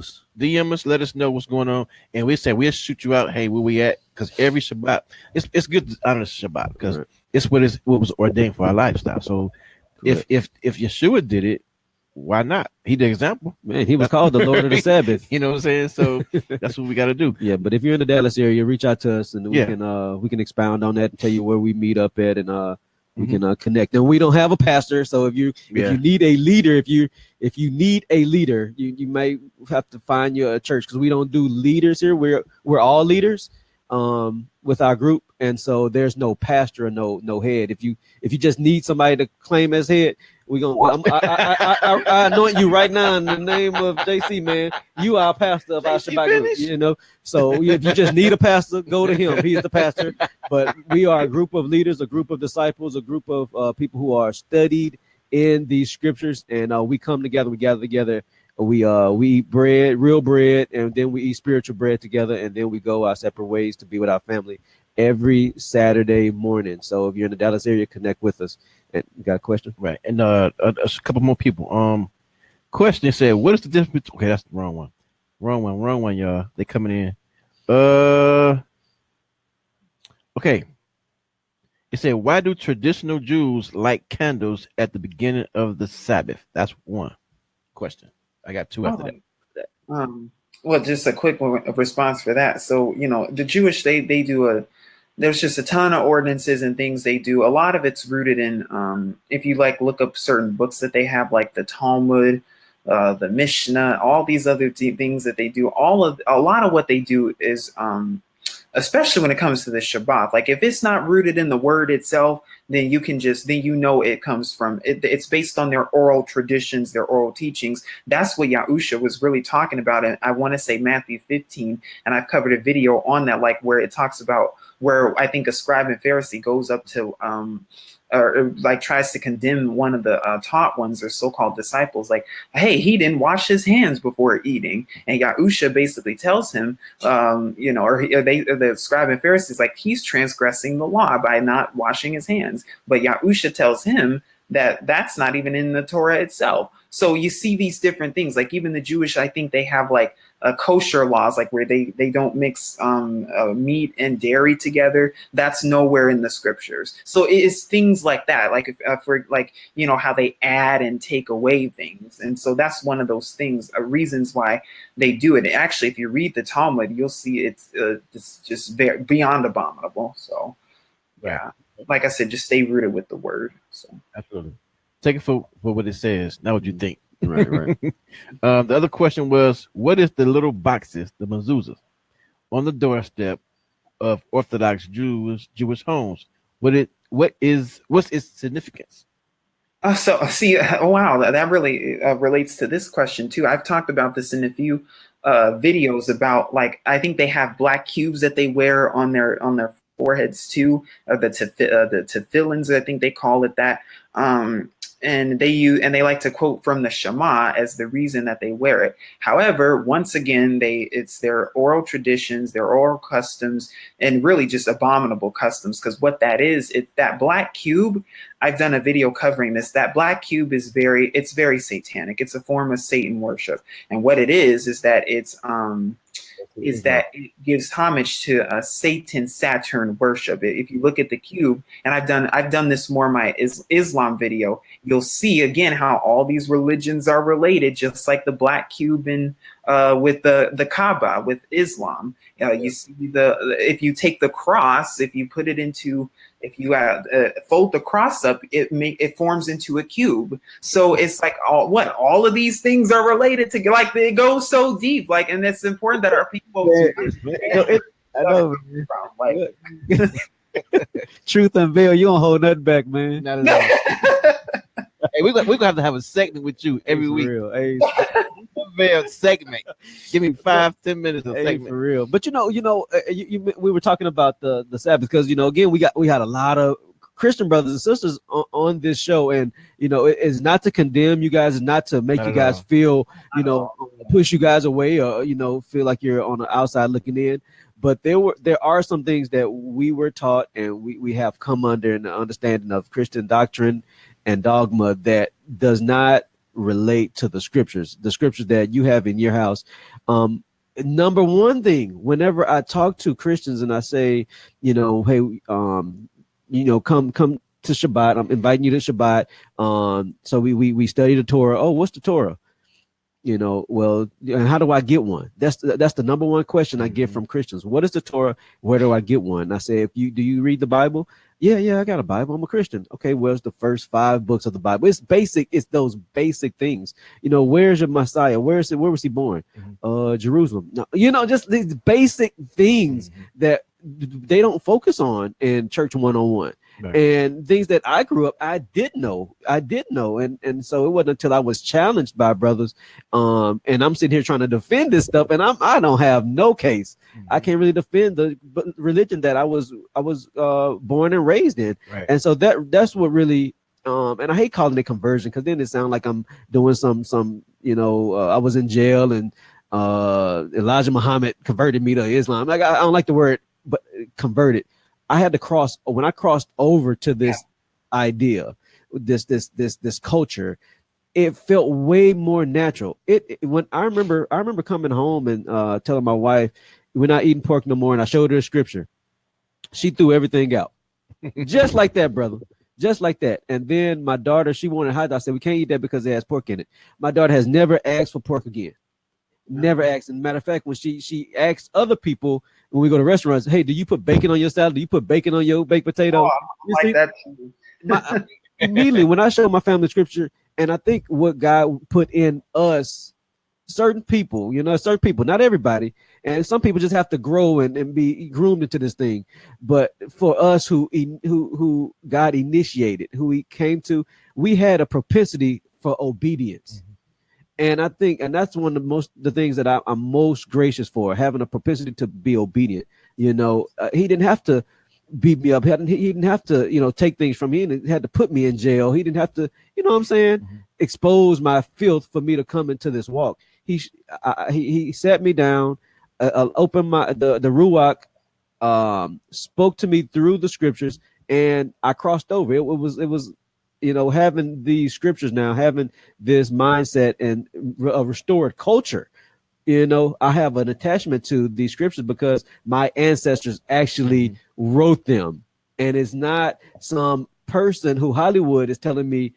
us, let us know what's going on, and we say we'll shoot you out. Hey, where we at? Because every Shabbat, it's good to honor Shabbat because it's what was ordained for our lifestyle. So if Yeshua did it, why not? He the example. Man, He was called the Lord of the Sabbath. You know what I'm saying? So that's what we got to do. Yeah, but if you're in the Dallas area, reach out to us and we can expound on that and tell you where we meet up at and We can connect. And we don't have a pastor, so if you need a leader, if you need a leader, you may have to find your church, because we don't do leaders here. We're all leaders with our group, and so there's no pastor or no head. If you just need somebody to claim as head, I anoint you right now in the name of JC, man. You are pastor of our Shabbat group, you know. So if you just need a pastor, go to him. He's the pastor. But we are a group of leaders, a group of disciples, a group of people who are studied in these scriptures, and we come together. We gather together. We eat bread, real bread, and then we eat spiritual bread together, and then we go our separate ways to be with our family every Saturday morning. So if you're in the Dallas area, connect with us. And you got a question? Right. And a couple more people. Question said, what is the difference between, okay, that's the wrong one, y'all. They coming in. Okay. It said, why do traditional Jews light candles at the beginning of the Sabbath? That's one question. I got two after that. Well, just a quick response for that. So, the Jewish, they do there's just a ton of ordinances and things they do. A lot of it's rooted in, if you look up certain books that they have, like the Talmud, the Mishnah, all these other things that they do. A lot of what they do is, especially when it comes to the Shabbat, like if it's not rooted in the word itself, then it comes from it. It's based on their oral traditions, their oral teachings. That's what Yahusha was really talking about. And I want to say Matthew 15, and I've covered a video on that, like where it talks about where I think a scribe and Pharisee goes up to, or tries to condemn one of the taught ones or so-called disciples, like, hey, he didn't wash his hands before eating. And Yahusha basically tells him, the scribe and Pharisees, like, he's transgressing the law by not washing his hands. But Yahusha tells him that that's not even in the Torah itself. So you see these different things, like even the Jewish, I think they have kosher laws, like where they don't mix meat and dairy together. That's nowhere in the scriptures. So it is things like that, like for how they add and take away things. And so that's one of those things, reasons why they do it. Actually, if you read the Talmud, you'll see it's just very beyond abominable. So yeah, like I said, just stay rooted with the word. So absolutely. Take it for what it says, not what you think. Right. The other question was, what is the little boxes, the mezuzahs, on the doorstep of Orthodox Jewish homes? What's its significance? So see, wow, that really relates to this question too. I've talked about this in a few videos about, I think they have black cubes that they wear on their foreheads too, the tefillins, I think they call it that. And they like to quote from the Shema as the reason that they wear it. However, once again, it's their oral traditions, their oral customs, and really just abominable customs. Because what that is, that black cube. I've done a video covering this. That black cube is very satanic. It's a form of Satan worship, and what it is that it gives homage to Satan Saturn worship. If you look at the cube, and I've done this more in my Islam video, you'll see again how all these religions are related, just like the black cube in with the Kaaba with Islam. You see if you take the cross, if you fold the cross up, it forms into a cube. So it's like all of these things are related to, like, it goes so deep, and it's important that our people. I know. Truth Unveiled, you don't hold nothing back, man. Not at all. Hey, we're gonna have a segment with you every week. Real. Hey, segment. Give me 5-10 minutes of segment. For real. But we were talking about the Sabbath because again we had a lot of Christian brothers and sisters on this show, and it is not to condemn you guys, it's not to make you guys feel push you guys away or feel like you're on the outside looking in. But there are some things that we were taught and we have come under an understanding of Christian doctrine and dogma that does not relate to the scriptures that you have in your house. Number one thing, whenever I talk to Christians and I say, hey, come to Shabbat, I'm inviting you to Shabbat. So we study the Torah. Oh, what's the Torah? Well, how do I get one? That's the number one question I get from Christians. What is the Torah? Where do I get one? And I say, do you read the Bible? Yeah, I got a Bible. I'm a Christian. Okay, where's the first 5 books of the Bible? It's basic. It's those basic things. Where's your Messiah? Where was he born? Jerusalem. No, just these basic things that they don't focus on in church 101. Right. And things that I grew up, I did know. And so it wasn't until I was challenged by brothers. And I'm sitting here trying to defend this stuff, and I don't have no case. I can't really defend the religion that I was born and raised in. Right. And so that's what really and I hate calling it conversion, because then it sounds like I'm doing some I was in jail and Elijah Muhammad converted me to Islam. Like, I don't like the word, but converted. I had to when I crossed over to this idea, this culture, it felt way more natural. When I remember coming home and telling my wife, we're not eating pork no more, and I showed her a scripture. She threw everything out. Just like that, brother. Just like that. And then my daughter, she wanted hot dog. I said, we can't eat that because it has pork in it. My daughter has never asked for pork again. Never asked. And matter of fact, when she asks other people when we go to restaurants, hey, do you put bacon on your salad? Do you put bacon on your baked potato? That immediately when I show my family scripture, and I think what God put in us, certain people, not everybody, and some people just have to grow and be groomed into this thing. But for us who God initiated, who he came to, we had a propensity for obedience. And I think, and that's one of the things that I'm most gracious for, having a propensity to be obedient. He didn't have to beat me up. He didn't have to, take things from me, and he had to put me in jail. He didn't have to, expose my filth for me to come into this walk. He sat me down, opened the Ruach, spoke to me through the scriptures, and I crossed over. It was having these scriptures now, having this mindset and a restored culture. I have an attachment to these scriptures because my ancestors actually wrote them, and it's not some person who Hollywood is telling me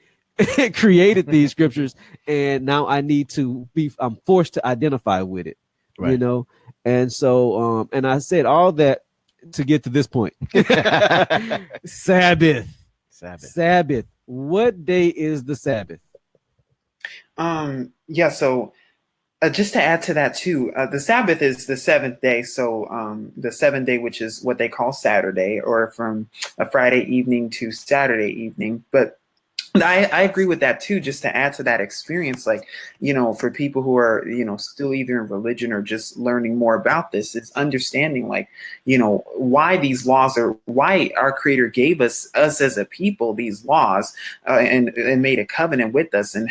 created these scriptures, and now I'm forced to identify with it. Right. And so and I said all that to get to this point. Sabbath. What day is the Sabbath? So just to add to that too, the Sabbath is the 7th day. So the 7th day, which is what they call Saturday, or from a Friday evening to Saturday evening. But I agree with that too, just to add to that experience, like, for people who are, still either in religion or just learning more about this, it's understanding, like, why these laws are, why our Creator gave us as a people, these laws, and made a covenant with us, and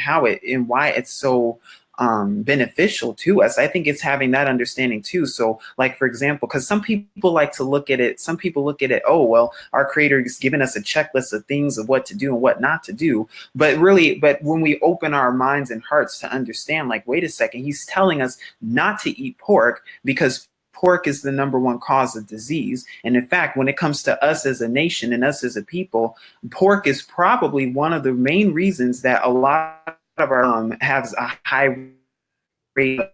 why it's so beneficial to us. I think it's having that understanding too. So, like, for example, because some people look at it, oh, well, our Creator is giving us a checklist of things of what to do and what not to do. But when we open our minds and hearts to understand, like, wait a second, he's telling us not to eat pork because pork is the number one cause of disease. And in fact, when it comes to us as a nation and us as a people, pork is probably one of the main reasons that a lot of our has a high rate of,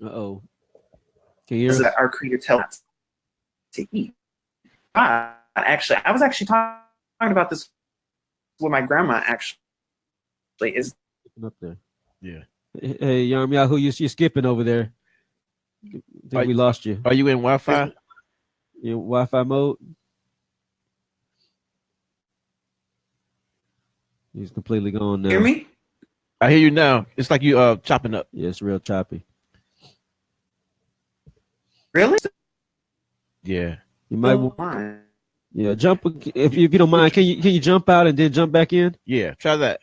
Uh-oh. Can you hear us? Our Creator tells us to eat. I was actually talking about this with my grandma, actually. Is up there. Yeah. Hey, Yarm, who you're skipping over there? I think we lost you. Are you in Wi-Fi? In Wi-Fi mode? He's completely gone now. Hear me? I hear you now. It's like you chopping up. Yeah, it's real choppy. Really? Yeah. You might want. Yeah, jump if you don't mind. Can you jump out and then jump back in? Yeah, try that.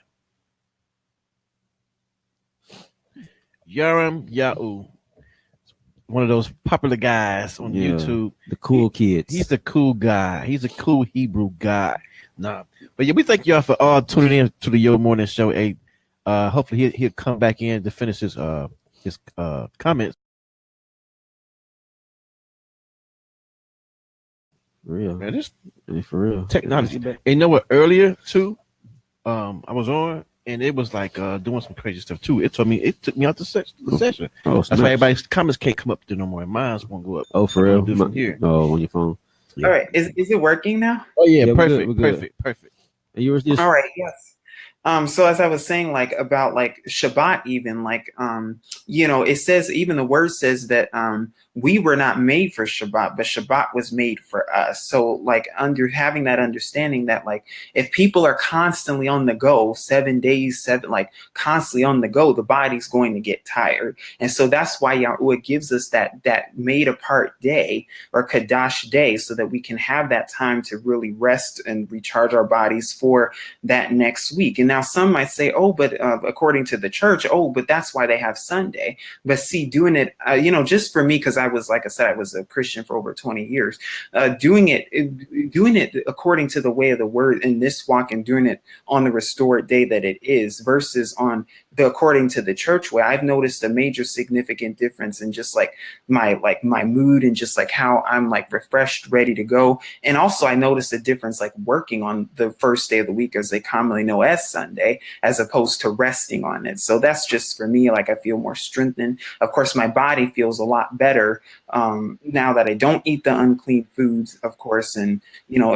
Yaram Yahoo, one of those popular guys on YouTube. The cool kids. He's a cool guy. He's a cool Hebrew guy. But yeah, we thank y'all for all tuning in to the Yo Morning Show. Hopefully he'll come back in to finish his comments. For real. Man, for real. Technology. And you know what? Earlier too, I was on and it was like doing some crazy stuff too. It took me out the session. Oh, that's why everybody's comments can't come up there no more. Mine won't go up. Oh, for real? From here. Oh, on your phone. Yeah. All right, is it working now? Oh yeah, perfect, perfect. And you were just all right. Yes. So as I was saying, like about like Shabbat, even like it says, even the word says that we were not made for Shabbat, but Shabbat was made for us. So like having that understanding that like if people are constantly on the go, 7 days, like constantly on the go, the body's going to get tired. And so that's why Yahweh gives us that made apart day or Kadash day, so that we can have that time to really rest and recharge our bodies for that next week. And now some might say, oh, but according to the church, oh, but that's why they have Sunday. But see, doing it, just for me, because I was, like I said, I was a Christian for over 20 years, doing it according to the way of the word in this walk, and doing it on the restored day that it is, versus on according to the church way, I've noticed a major significant difference in just like my mood, and just like how I'm like refreshed, ready to go. And also I noticed a difference like working on the first day of the week, as they commonly know as Sunday, as opposed to resting on it. So that's just for me, like I feel more strengthened. Of course, my body feels a lot better now that I don't eat the unclean foods, of course. And,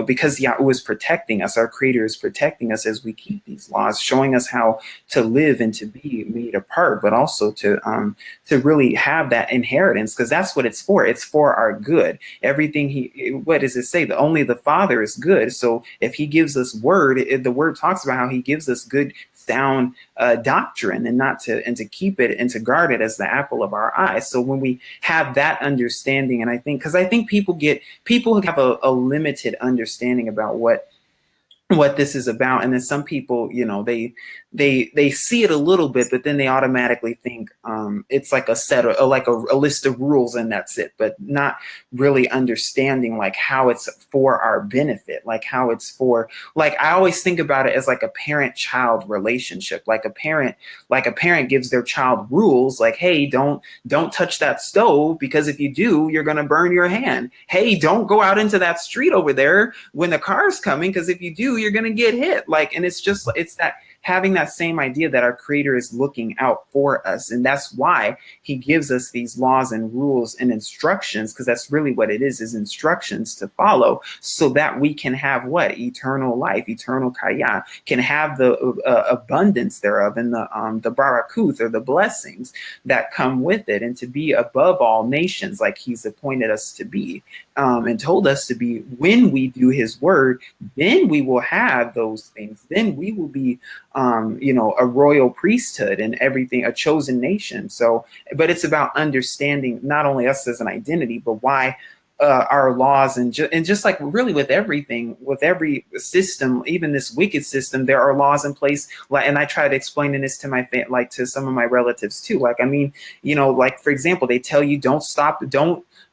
because Yahweh is protecting us, our Creator is protecting us as we keep these laws, showing us how to live and to be made apart, but also to really have that inheritance, because that's what it's for. It's for our good. Everything what does it say? That only the Father is good. So if he gives us word, the word talks about how he gives us good, sound doctrine, and to keep it and to guard it as the apple of our eye. So when we have that understanding, and I think people have a limited understanding about what this is about. And then some people, they see it a little bit, but then they automatically think it's like a set of like a list of rules, and that's it, but not really understanding like how it's for our benefit, like how it's for, like I always think about it as like a parent-child relationship. Like a parent gives their child rules, like, hey, don't touch that stove, because if you do, you're going to burn your hand. Hey, don't go out into that street over there when the car's coming, because if you do, you're going to get hit. Like, and it's that having that same idea that our Creator is looking out for us. And that's why he gives us these laws and rules and instructions, because that's really what it is instructions to follow, so that we can have what? Eternal life, eternal kaya, can have the abundance thereof, and the barakuth, or the blessings that come with it, and to be above all nations like he's appointed us to be, and told us to be. When we do his word, then we will have those things. Then we will be a royal priesthood and everything, a chosen nation. So, but it's about understanding not only us as an identity, but why our laws, and just like really with everything, with every system, even this wicked system, there are laws in place. And I try to explain this to to some of my relatives too. Like, I mean, like for example, they tell you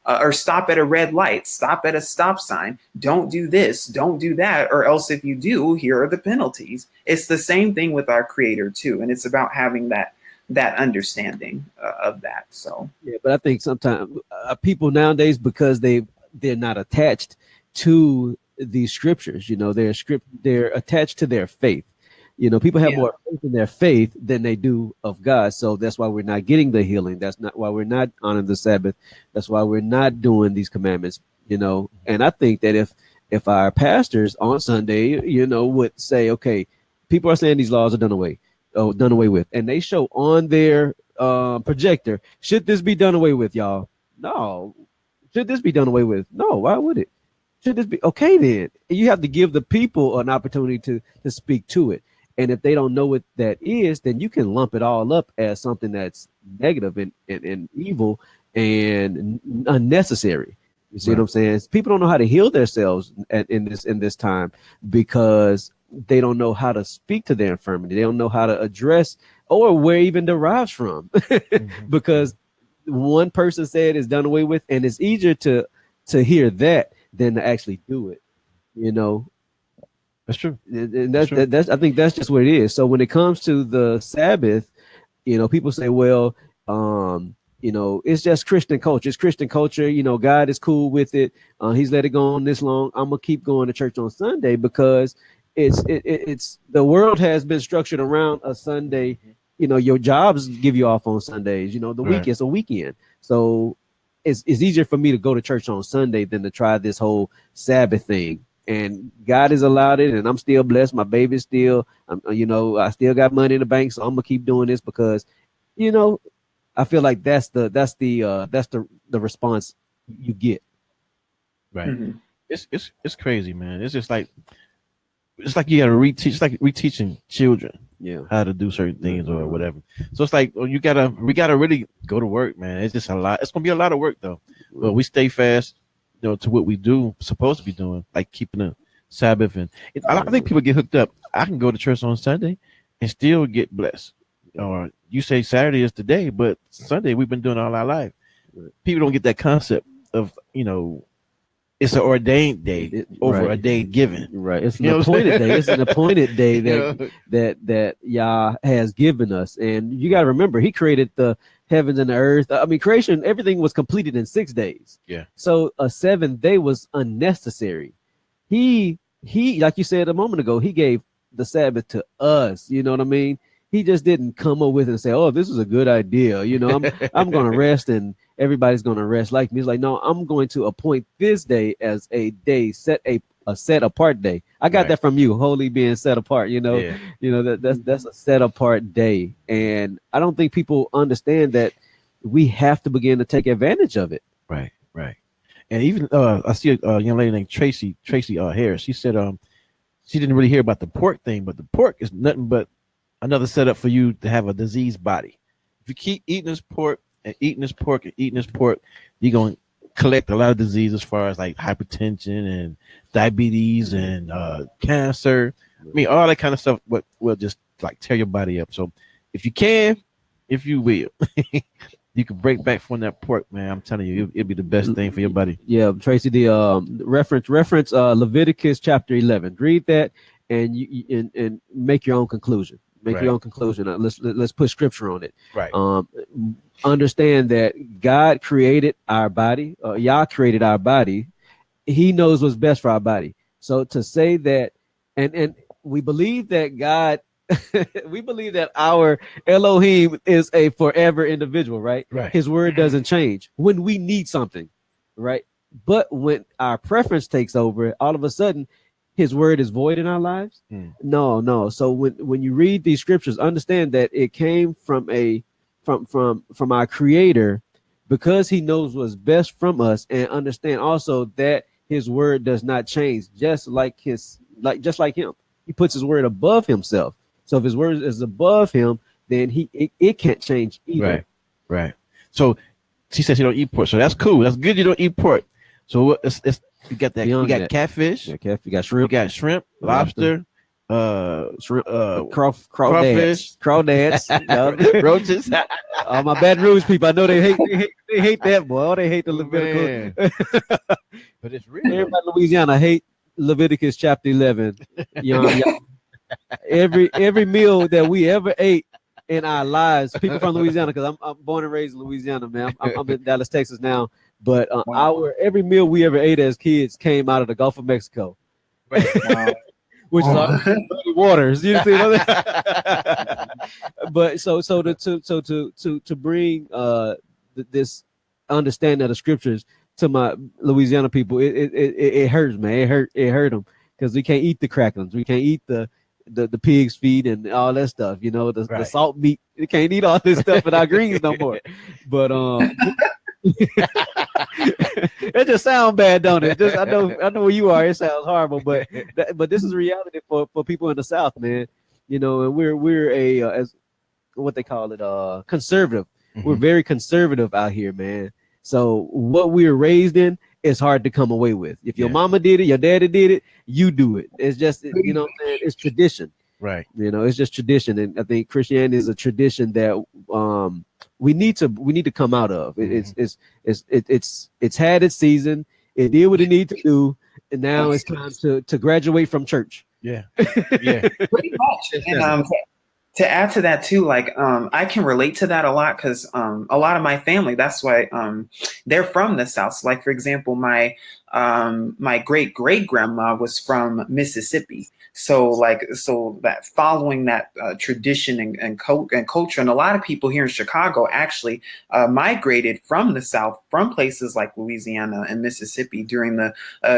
or stop at a red light, stop at a stop sign, don't do this, don't do that, or else if you do, here are the penalties. It's the same thing with our Creator too, and it's about having that understanding of that. So yeah, but I think sometimes people nowadays, because they're not attached to these scriptures, they're attached to their faith. People have more faith in their faith than they do of God. So that's why we're not getting the healing. That's not why we're not honoring the Sabbath. That's why we're not doing these commandments, And I think that if our pastors on Sunday, would say, okay, people are saying these laws are done away with. And they show on their projector, should this be done away with, y'all? No. Should this be done away with? No. Why would it? Should this be? Okay, then. You have to give the people an opportunity to speak to it. And if they don't know what that is, then you can lump it all up as something that's negative and evil and unnecessary. You see what I'm saying? People don't know how to heal themselves in this time, because they don't know how to speak to their infirmity. They don't know how to address or where it even derives from, because one person said it's done away with, and it's easier to hear that than to actually do it. That's true. And that's I think that's just what it is. So when it comes to the Sabbath, people say, well, it's just Christian culture. It's Christian culture. God is cool with it. He's let it go on this long. I'm gonna keep going to church on Sunday because it's the world has been structured around a Sunday. You know, your jobs give you off on Sundays. You know, the week is a weekend, so it's easier for me to go to church on Sunday than to try this whole Sabbath thing. And God has allowed it, and I'm still blessed. My baby's still, you know, I still got money in the bank, so I'm gonna keep doing this because, you know, I feel like that's the response you get. Right. It's crazy, man. It's just like you gotta reteach. It's like reteaching children, how to do certain things or whatever. So it's like we gotta really go to work, man. It's just a lot. It's gonna be a lot of work though, but we stay fast, you know, to what we do supposed to be doing, like keeping the Sabbath. And I think people get hooked up. I can go to church on Sunday and still get blessed. Or you say Saturday is today, but Sunday we've been doing all our life. People don't get that concept of, you know, it's an ordained day over a day given. Right. It's an appointed day. It's an appointed day that Yah has given us. And you got to remember, he created the heavens and the earth. I mean, creation, everything was completed in 6 days. Yeah. So a 7th day was unnecessary. He, like you said a moment ago, he gave the Sabbath to us. You know what I mean? He just didn't come up with it and say, "Oh, this is a good idea." You know, I'm going to rest and everybody's going to rest like me. It's like, no, I'm going to appoint this day as a day, a set apart day. I got that from you, holy being set apart. You know, you know that's a set apart day, and I don't think people understand that we have to begin to take advantage of it. Right. And even I see a young lady named Tracy Harris. She said she didn't really hear about the pork thing, but the pork is nothing but another setup for you to have a diseased body. If you keep eating this pork and eating this pork and eating this pork, you're going to collect a lot of disease as far as like hypertension and diabetes and cancer. I mean, all that kind of stuff will just like tear your body up. So if you will, you can break back from that pork, man. I'm telling you, it'll be the best thing for your body. Yeah, Tracy, the reference Leviticus chapter 11. Read that and you and make your own conclusion. Make your own conclusion. Let's put scripture on it. Right. Understand that God created our body. Yah created our body. He knows what's best for our body. So to say that, and we believe that God, we believe that our Elohim is a forever individual, right? Right. His word doesn't change when we need something, right? But when our preference takes over, all of a sudden, his word is void in our lives. No. So when you read these scriptures, understand that it came from our creator, because he knows what's best from us, and understand also that his word does not change, just like him. He puts his word above himself. So if his word is above him, then it can't change either. Right. So she said she don't eat pork. So that's cool. That's good. You don't eat pork. So it's you got that. Beyond you got that. catfish. You got shrimp. Lobster. Crawdads, roaches. All my Baton Rouge people, I know they hate that, boy. Oh, they hate the Leviticus. But it's real. Everybody in Louisiana hate Leviticus chapter 11. Every meal that we ever ate in our lives, people from Louisiana, because I'm born and raised in Louisiana, man. I'm in Dallas, Texas now. But every meal we ever ate as kids came out of the Gulf of Mexico, which is our muddy waters. You see what I'm saying? But so to bring this understanding of the scriptures to my Louisiana people, it hurts, man. It hurt them, because we can't eat the cracklings, we can't eat the pig's feet and all that stuff. You know, the salt meat. We can't eat all this stuff in our greens no more. But it just sounds bad, don't it? I know where you are. It sounds horrible, but this is reality for people in the South, man. You know, and we're a as what they call it, conservative. We're very conservative out here, man. So what we were raised in is hard to come away with. If your mama did it, your daddy did it, you do it. It's just, you know what I'm saying? It's tradition. Right. You know, it's just tradition. And I think Christianity is a tradition that we need to come out of. It's had its season. It did what it needed to do, and now it's time to graduate from church. Yeah. Pretty much. And to add to that too, like I can relate to that a lot, because a lot of my family, that's why they're from the South. So like, for example, my my great grandma was from Mississippi. So that following that tradition and culture, and a lot of people here in Chicago actually migrated from the South, from places like Louisiana and Mississippi during the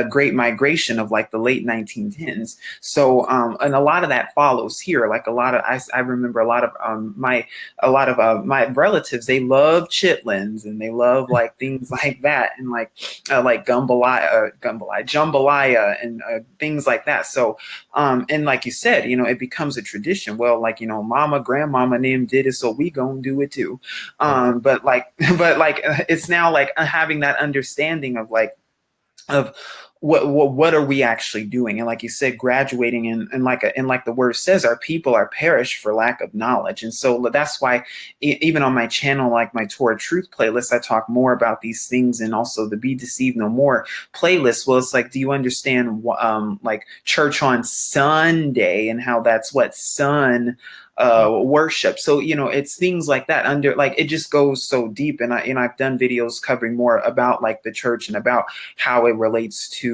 Great Migration of like the late 1910s. So and a lot of that follows here. Like I remember a lot of my relatives, they love chitlins and they love like things like that, and like jambalaya and things like that. So and like you said, it becomes a tradition. Well, like, mama, grandmama name did it, so we gonna do it too. But it's now like having that understanding of like, of what are we actually doing, and like you said, graduating, and like the word says, our people are perished for lack of knowledge. And so that's why even on my channel, like my Torah Truth playlist, I talk more about these things, and also the Be Deceived No More playlist. Well, it's like, do you understand like church on Sunday and how that's what sun worship? So it's things like that, under like, it just goes so deep. And I've done videos covering more about like the church and about how it relates to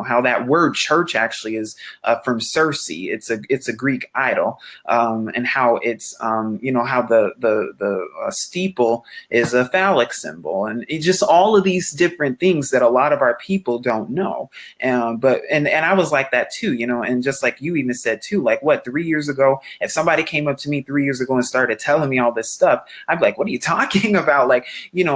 how that word church actually is from Circe. It's a Greek idol, and how it's how the steeple is a phallic symbol, and it just all of these different things that a lot of our people don't know. But I was like that too, and just like you even said too, like 3 years ago, if somebody came up to me 3 years ago and started telling me all this stuff, I'd be like, what are you talking about? Like,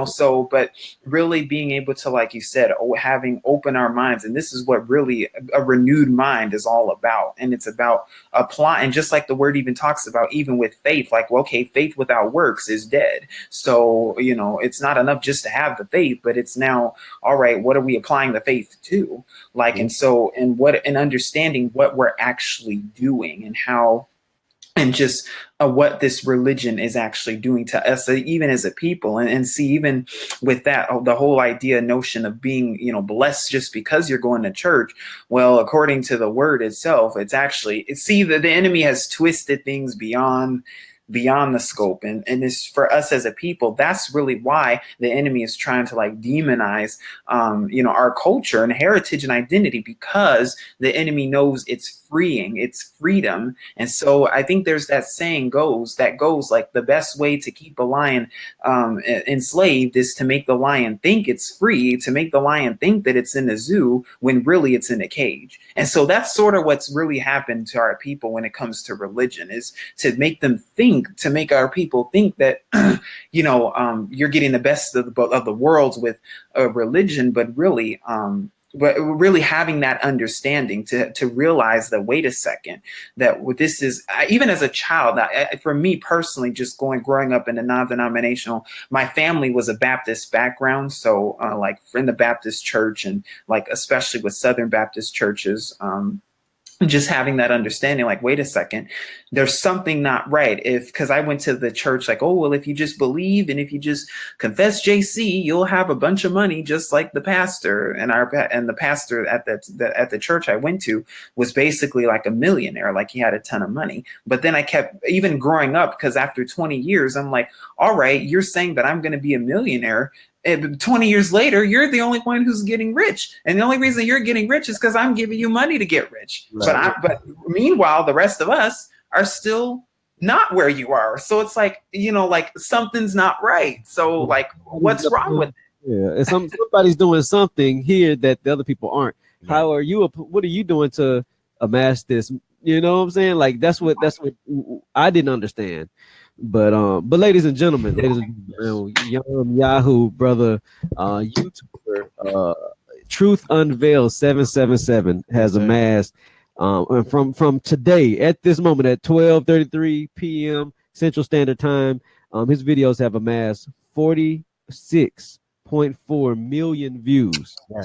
so, but really being able to, like you said, having open our minds. And this is what really a renewed mind is all about. And it's about applying, just like the word even talks about, even with faith, like, well, okay, faith without works is dead. So, it's not enough just to have the faith, but it's now, all right, what are we applying the faith to? Like, and so, and understanding what we're actually doing, and how, and just what this religion is actually doing to us, even as a people. And see, even with that, the whole notion of being, blessed just because you're going to church. Well, according to the word itself, it's actually, that the enemy has twisted things beyond the scope, and it's for us as a people. That's really why the enemy is trying to like demonize our culture and heritage and identity, because the enemy knows it's freeing, it's freedom. And so I think there's that saying goes like, the best way to keep a lion enslaved is to make the lion think it's free, to make the lion think that it's in a zoo when really it's in a cage. And so that's sort of what's really happened to our people when it comes to religion, is to make them think, to make our people think that you're getting the best of the worlds with religion, but really having that understanding to realize that, wait a second, that this is, even as a child, for me personally, just growing up in a non-denominational, my family was a Baptist background. So like in the Baptist church, and like, especially with Southern Baptist churches, just having that understanding, like, wait a second, there's something not right. Because I went to the church like, oh, well, if you just believe and if you just confess JC, you'll have a bunch of money, just like the pastor. And the pastor at the church I went to was basically like a millionaire, like he had a ton of money. But then I kept, even growing up, because after 20 years, I'm like, all right, you're saying that I'm going to be a millionaire, and 20 years later, you're the only one who's getting rich. And the only reason you're getting rich is because I'm giving you money to get rich. Right. But meanwhile, the rest of us are still not where you are. So it's like, like something's not right. So like, what's wrong with it? Yeah, and somebody's doing something here that the other people aren't. Yeah. What are you doing to amass this? You know what I'm saying? Like, that's what I didn't understand. But ladies and gentlemen, young Yahoo brother, YouTuber, TruthUnveiled777 has amassed from today, at this moment, at 12:33 p.m. Central Standard Time, his videos have amassed 46.4 million views. You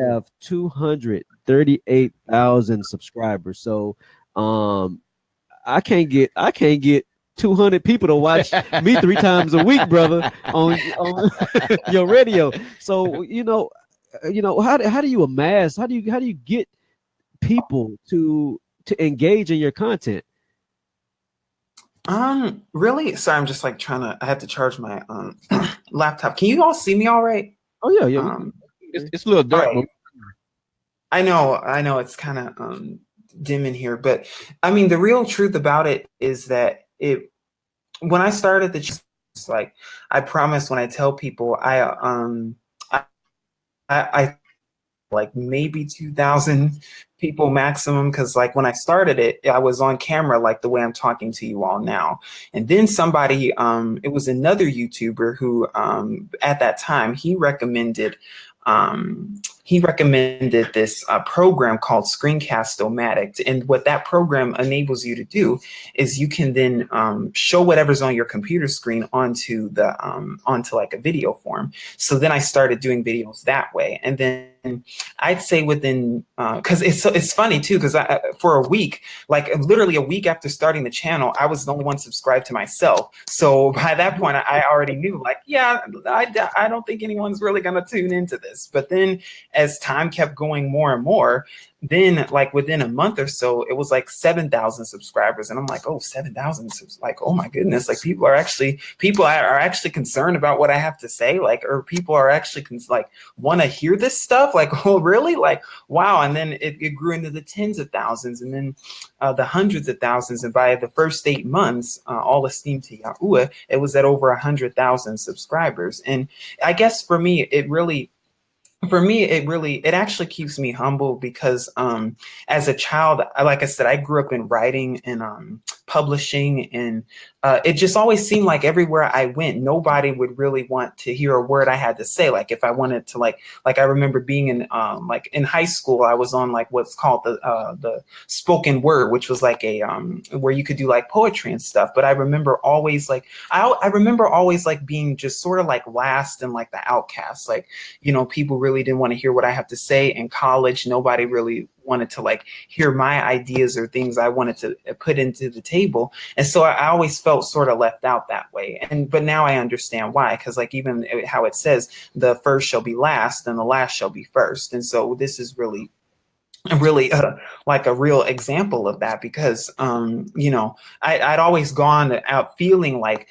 have 238,000 subscribers. So I can't get 200 people to watch me 3 times a week, brother, on your radio. So how do you amass? How do you get people to engage in your content? Really? Sorry, I'm just like I have to charge my laptop. Can you all see me all right? Oh yeah. It's a little dark. Right. I know it's kind of dim in here, but I mean, the real truth about it is that when I started like, I promise when I tell people I like maybe 2,000 people maximum, because like when I started it, I was on camera like the way I'm talking to you all now. And then somebody, it was another YouTuber who at that time he recommended this program called Screencast-O-Matic. And what that program enables you to do is you can then show whatever's on your computer screen onto like a video form. So then I started doing videos that way. And then I'd say within, because it's funny too, because for a week, like literally a week after starting the channel, I was the only one subscribed to myself. So by that point, I already knew, like, yeah, I don't think anyone's really gonna tune into this. But then as time kept going more and more, then like within a month or so, it was like 7,000 subscribers. And I'm like, oh, 7,000, like, oh my goodness, like people are actually concerned about what I have to say, like, or people are actually like want to hear this stuff, like, oh really, like, wow. And then it grew into the tens of thousands, and then the hundreds of thousands. And by the first 8 months, all esteemed to Yahweh, it was at over 100,000 subscribers. And I guess for me, it actually keeps me humble, because as a child, like I said, I grew up in writing and publishing, and it just always seemed like everywhere I went, nobody would really want to hear a word I had to say. Like if I wanted to, like I remember being in like in high school, I was on like what's called the spoken word, which was like a where you could do like poetry and stuff. But I remember always like I remember always like being just sort of like last and like the outcast. Like, you know, people really didn't want to hear what I have to say. In college, nobody really wanted to like hear my ideas or things I wanted to put into the table. And so I always felt sort of left out that way. But now I understand why, because like even how it says, the first shall be last and the last shall be first. And so this is really like a real example of that, because you know, I'd always gone out feeling like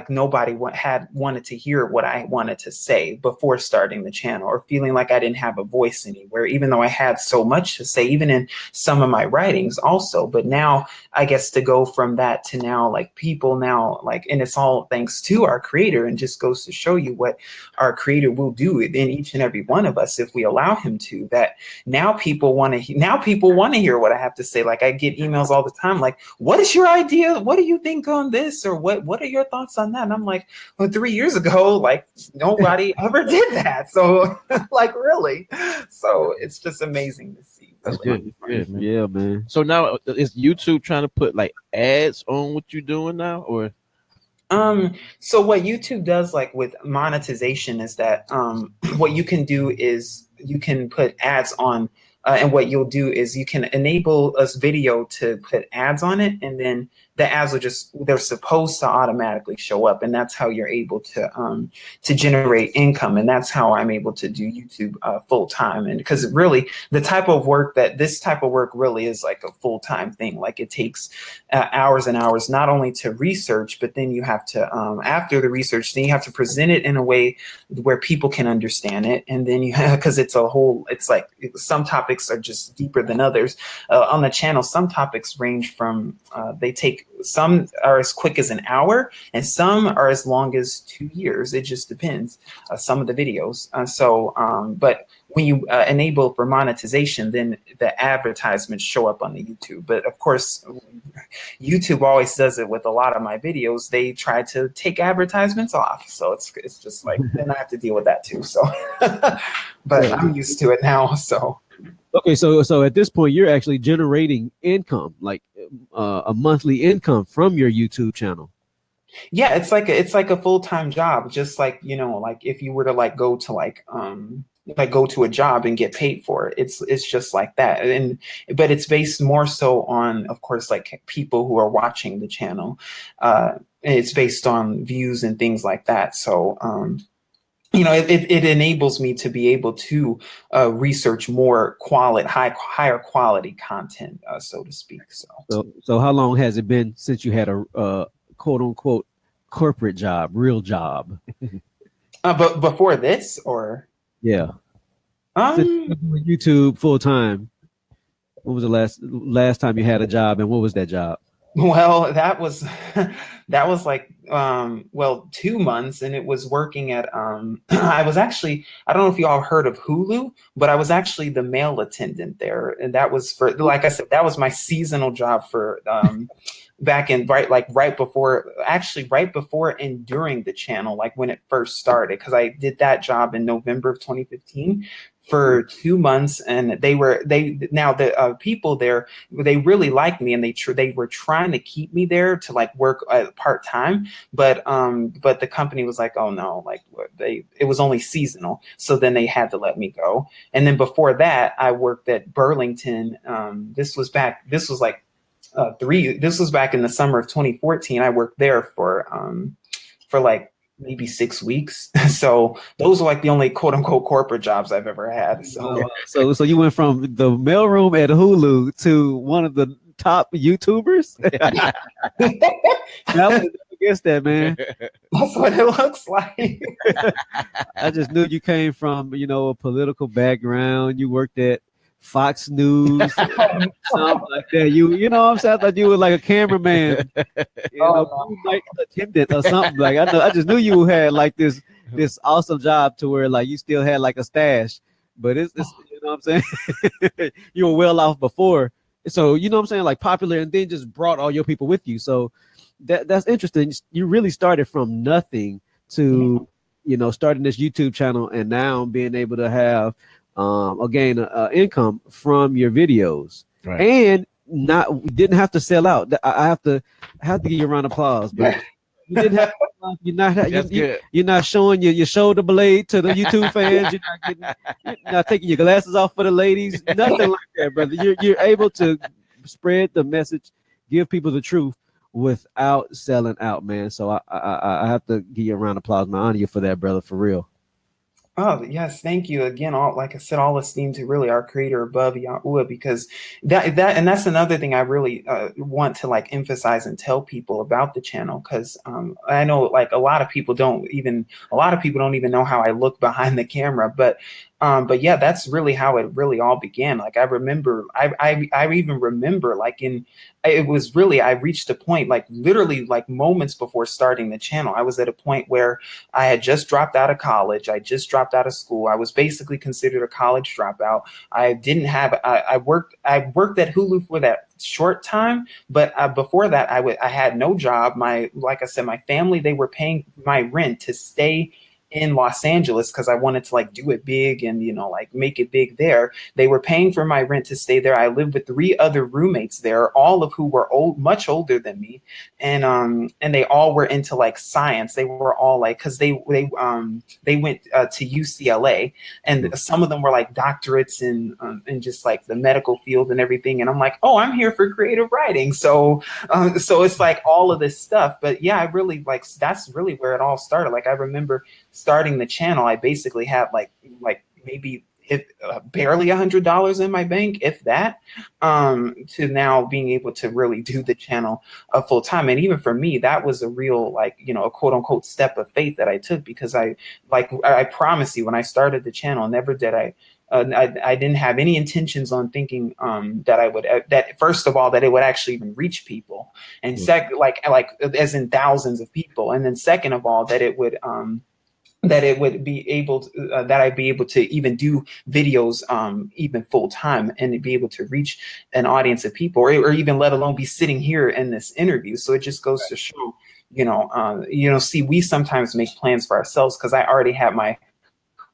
nobody had wanted to hear what I wanted to say before starting the channel, or feeling like I didn't have a voice anywhere, even though I had so much to say, even in some of my writings also. But now I guess to go from that to now, like people now, like, and it's all thanks to our creator, and just goes to show you what our creator will do in each and every one of us if we allow him to, that now people want to hear what I have to say. Like I get emails all the time, like, what is your idea? What do you think on this? Or what are your thoughts on that? And I'm like, well, 3 years ago, like nobody ever did that. So like really, so it's just amazing to see. That's good. Good, man. Yeah, man. So now is YouTube trying to put like ads on what you're doing now, or? So what YouTube does, like with monetization, is that what you can do is you can put ads on, and what you'll do is you can enable a video to put ads on it, and then the ads they're supposed to automatically show up, and that's how you're able to generate income. And that's how I'm able to do YouTube full time. And because really this type of work really is like a full-time thing. Like it takes hours and hours, not only to research, but then you have to after the research, then you have to present it in a way where people can understand it. And then you have, because it's like some topics are just deeper than others on the channel. Some topics range from some are as quick as an hour, and some are as long as 2 years. It just depends. Some of the videos. But when you enable for monetization, then the advertisements show up on the YouTube. But of course, YouTube always does it with a lot of my videos. They try to take advertisements off. So it's just like, then I have to deal with that too. So, but I'm used to it now. So. Okay, so at this point, you're actually generating income, like a monthly income from your YouTube channel. Yeah, it's like a full-time job, just like, you know, like if you were to like go to a job and get paid for it. It's just like that. But it's based more so on, of course, like people who are watching the channel. It's based on views and things like that. So you know, it enables me to be able to research more higher quality content, so to speak. So how long has it been since you had a quote unquote corporate job, real job? But before this, or yeah, YouTube full time. When was the last time you had a job, and what was that job? Well, that was like 2 months, and it was working at I was actually, I don't know if you all heard of Hulu, but I was actually the mail attendant there, and that was for, like I said, that was my seasonal job for back in right before and during the channel, like when it first started, because I did that job in November of 2015 for 2 months, and the people there, they really liked me, and they were trying to keep me there to like work part time, but the company was like, oh no, like it was only seasonal, so then they had to let me go. And then before that, I worked at Burlington. This was back in the summer of 2014. I worked there for like maybe 6 weeks. So those are like the only quote unquote corporate jobs I've ever had. So you went from the mailroom at Hulu to one of the top YouTubers? I guess that, man. That's what it looks like. I just knew you came from, a political background. You worked at Fox News, something like that. You know what I'm saying? I thought you were like a cameraman, like attendant or something. Like I just knew you had like this awesome job to where like you still had like a stash. But it's you know what I'm saying? You were well off before. So you know what I'm saying, like popular, and then just brought all your people with you. So that's interesting. You really started from nothing to, starting this YouTube channel, and now being able to have again income from your videos, right. And didn't have to sell out. I have to give you a round of applause, but you didn't have. You're not showing your shoulder blade to the YouTube fans. You're not taking your glasses off for the ladies. Nothing like that, brother. You're able to spread the message, give people the truth without selling out, man. So I have to give you a round of applause. I honor you for that, brother, for real. Oh, yes, thank you again. Like I said, all esteem to really our creator above, Yahweh, because that's another thing I really want to like emphasize and tell people about the channel, because I know like a lot of people don't even know how I look behind the camera, but yeah, that's really how it really all began. Like I remember, I even remember like I reached a point like literally like moments before starting the channel. I was at a point where I had just dropped out of college. I just dropped out of school. I was basically considered a college dropout. I didn't have, I worked at Hulu for that short time, but before that I had no job. Like I said, my family, they were paying my rent to stay in Los Angeles because I wanted to like do it big and like make it big there. They were paying for my rent to stay there. I lived with 3 other roommates there, all of who were much older than me, and they all were into like science. They were all like, because they went to UCLA, and some of them were like doctorates in just like the medical field and everything. And I'm like, oh, I'm here for creative writing. So it's like all of this stuff. But yeah, I really like, that's really where it all started. Like I remember starting the channel, I basically had like maybe barely $100 in my bank, if that, to now being able to really do the channel full time. And even for me, that was a real like a quote unquote step of faith that I took, because I promise you, when I started the channel, never did I didn't have any intentions on thinking that first of all that it would actually even reach people, and second, like as in thousands of people, and then second of all that it would be able to, that I'd be able to even do videos even full time and be able to reach an audience of people, or even let alone be sitting here in this interview. So it just goes to show, see, we sometimes make plans for ourselves, because I already have my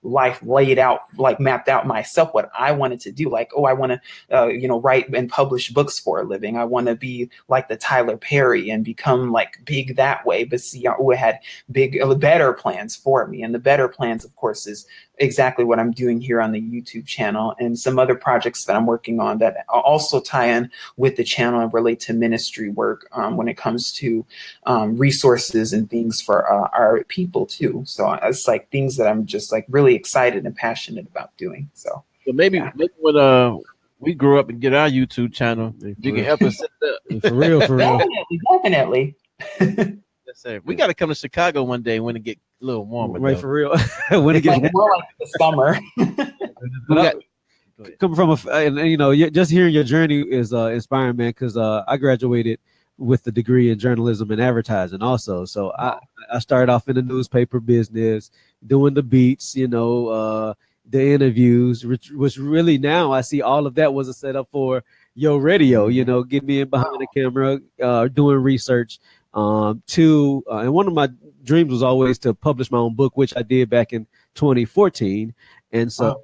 life laid out, like mapped out myself, what I wanted to do. Like, oh, I want to, write and publish books for a living. I want to be like the Tyler Perry and become like big that way. But see, Yahweh had better plans for me. And the better plans, of course, is exactly what I'm doing here on the YouTube channel, and some other projects that I'm working on that also tie in with the channel and relate to ministry work when it comes to resources and things for our people too. So it's like things that I'm just like really excited and passionate about doing. So maybe when we grow up and get our YouTube channel, you can help us set up. For real. Definitely. sir. We got to come to Chicago one day when it get a little warmer. Right, though. for real. When it gets more like the summer. Coming from and just hearing your journey is inspiring, man. Because I graduated with the degree in journalism and advertising, also. So I started off in the newspaper business, doing the beats, the interviews, which really now I see all of that was a setup for your radio. Getting me in behind the camera, doing research. And one of my dreams was always to publish my own book, which I did back in 2014. And so,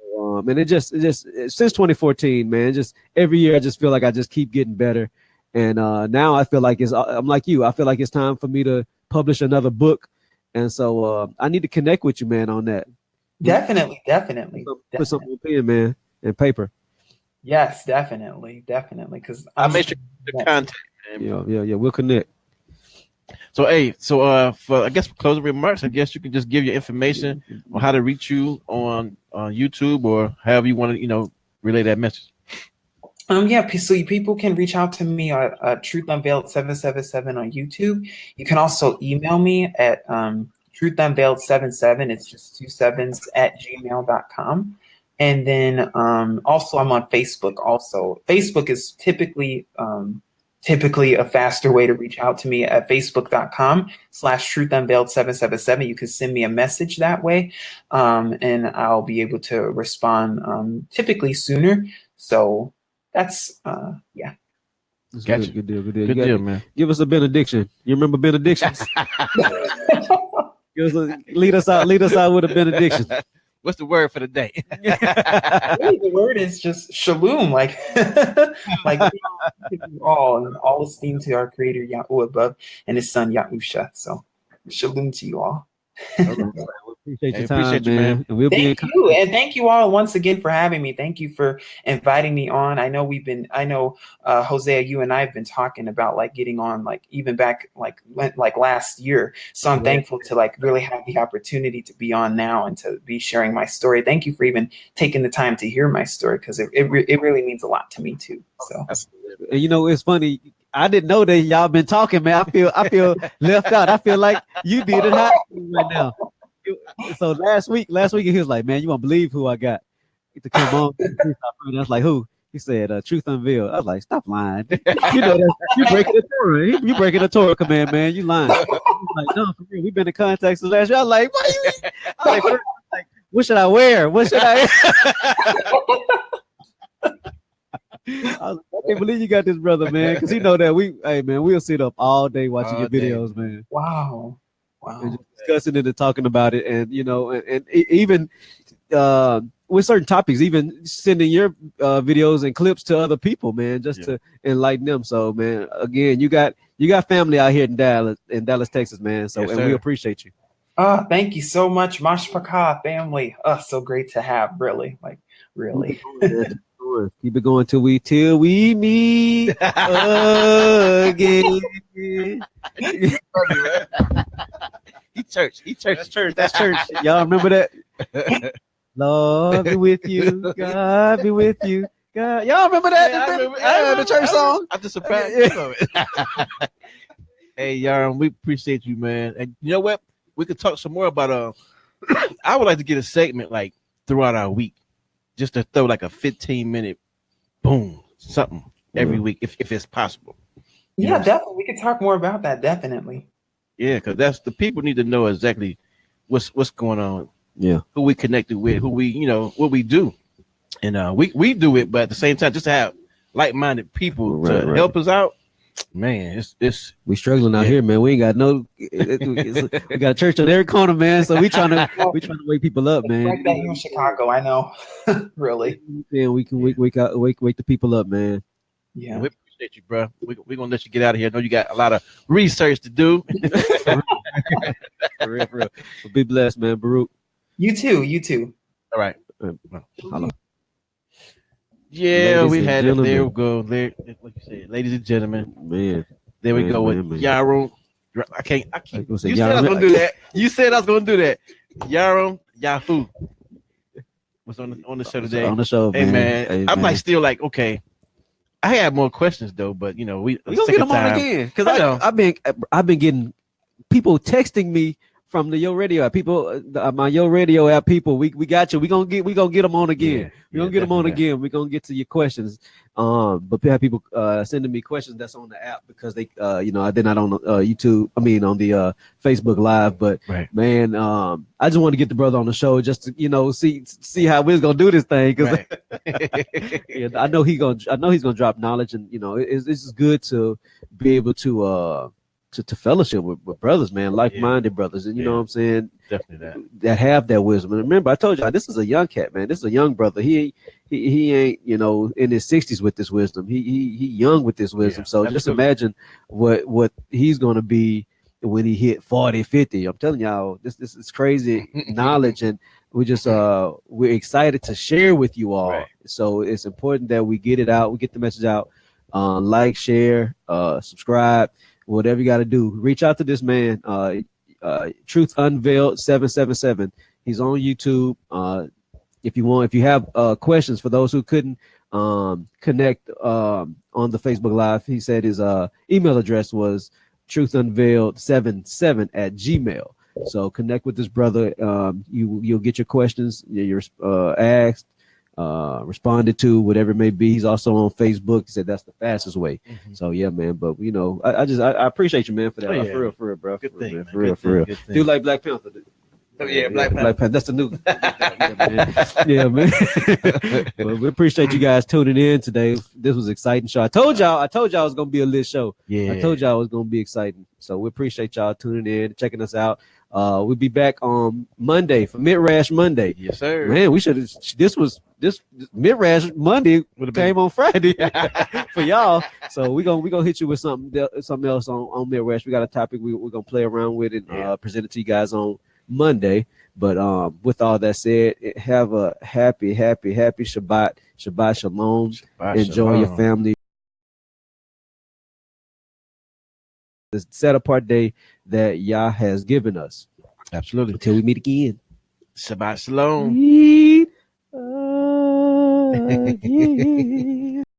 and it just since 2014, man, just every year I just feel like I just keep getting better. And now I feel like I'm like you. I feel like it's time for me to publish another book. And so I need to connect with you, man, on that. Definitely. Put something on pen, man, and paper. Yes, definitely. Because I'll make sure the contact. Yeah, we'll connect. So, for I guess for closing remarks, I guess you can just give your information on how to reach you on YouTube or however you want to, relay that message. So people can reach out to me at TruthUnveiled777 on YouTube. You can also email me at TruthUnveiled77. It's just 2 7s at gmail.com. And then also I'm on Facebook. Also, Facebook is typically a faster way to reach out to me at facebook.com/TruthUnveiled777. You can send me a message that way, and I'll be able to respond typically sooner. So that's yeah. Gotcha. Good deal, man. Give us a benediction. You remember benedictions? Lead us out with a benediction. What's the word for the day? Really, the word is just shalom, like all esteem to our Creator Yahweh above and His Son Yahusha. So shalom to you all. Appreciate your time, man. And thank you all once again for having me. Thank you for inviting me on. I know Hosea, you and I have been talking about like getting on, like even back like last year. So I'm thankful to like really have the opportunity to be on now and to be sharing my story. Thank you for even taking the time to hear my story, because it really means a lot to me too. So, and it's funny. I didn't know that y'all been talking, man. I feel left out. I feel like you did it hot right now. So last week he was like, man, you won't believe who I got to come on. I was like, who? He said, Truth Unveiled. I was like, stop lying. You breaking the Torah. You breaking the Torah command, man. You lying. He was like, no, for real. We've been in contact since last year. I was like, what? I was like, what should I wear? What should I? I can't believe you got this brother, man, because he know that we'll sit up all day watching your videos, man. Wow. And just discussing it and talking about it, and and even with certain topics, even sending your videos and clips to other people, man, just to enlighten them. So, man, again, you got family out here in Dallas, Texas, man. So, and we appreciate you. Thank you so much, Mashpaka family. So great to have, really. Keep it going till we meet again. He church. That's church. Y'all remember that? Lord be with you. God be with you. God. Y'all remember that? Yeah, the church song. I'm just surprised. Hey, Yaron, we appreciate you, man. And you know what? We could talk some more about I would like to get a segment like throughout our week, just to throw like a 15-minute boom something every week if it's possible. Definitely. We could talk more about that. Definitely. Yeah, because that's the people need to know exactly what's going on. Yeah, who we connected with, who we what we do, and we do it, but at the same time, just to have like-minded people to help us out. Man, it's we struggling out here, man. We ain't got we got a church on every corner, man. So we trying to wake people up, man. Like that here in Chicago, I know. Really. Yeah, we can wake the people up, man. Yeah. We appreciate you, bro. We're gonna let you get out of here. I know you got a lot of research to do. For real. Well, be blessed, man. Baruch. You too. All right. Hello. Yeah, we had it. There we go. There, like you said, ladies and gentlemen. Man. There we go with Yaron. I can't. You said I was gonna do that. You said I was gonna do that. Yaron Yahoo was on the show today. On the show, hey man. I'm like still like okay. I had more questions though, but we gonna get them on again because I've been getting people texting me from the Yo Radio app. People, my Yo Radio app people, we got you. We gonna get them on again. We're gonna get them on again. We're gonna get to your questions. But we have people sending me questions that's on the app because they they're not on YouTube. I mean on the Facebook Live. But man, I just want to get the brother on the show just to see how we're gonna do this thing because I know he's gonna drop knowledge, and it's just good to be able to fellowship with brothers, man, like-minded brothers, and you know what I'm saying, definitely that have that wisdom. And remember, I told you this is a young cat, man. This is a young brother. He ain't in his 60s with this wisdom. He young with this wisdom. So just imagine what he's gonna be when he hit 40, 50. I'm telling y'all, this is crazy knowledge, and we just we're excited to share with you all. So it's important that we get it out, we get the message out. Like, share, subscribe, whatever you got to do. Reach out to this man, TruthUnveiled777. He's on YouTube. If you have questions for those who couldn't connect on the Facebook Live, he said his email address was TruthUnveiled77@gmail. So connect with this brother. You'll get your questions, you're asked, responded to, whatever it may be. He's also on Facebook. He said that's the fastest way. So yeah, man. But I appreciate you, man, for that. For real, bro. Good thing, man. For real. Do you like Black Panther? Oh yeah, Black Panther. That's the new. Yeah, man. Well, we appreciate you guys tuning in today. This was an exciting show. I told y'all it was gonna be a lit show. I told y'all it was gonna be exciting. So we appreciate y'all tuning in, checking us out. We'll be back on Monday for Mid-Rash Monday. Yes, sir. Man, we should have. This Mid-Rash Monday would have came on Friday for y'all. So we're gonna hit you with something else on Mid-Rash. We got a topic we're gonna play around with and present it to you guys on Monday. But with all that said, have a happy Shabbat Shalom. Enjoy your family. This set apart day that Yah has given us. Absolutely. Until we meet again. Shabbat Shalom.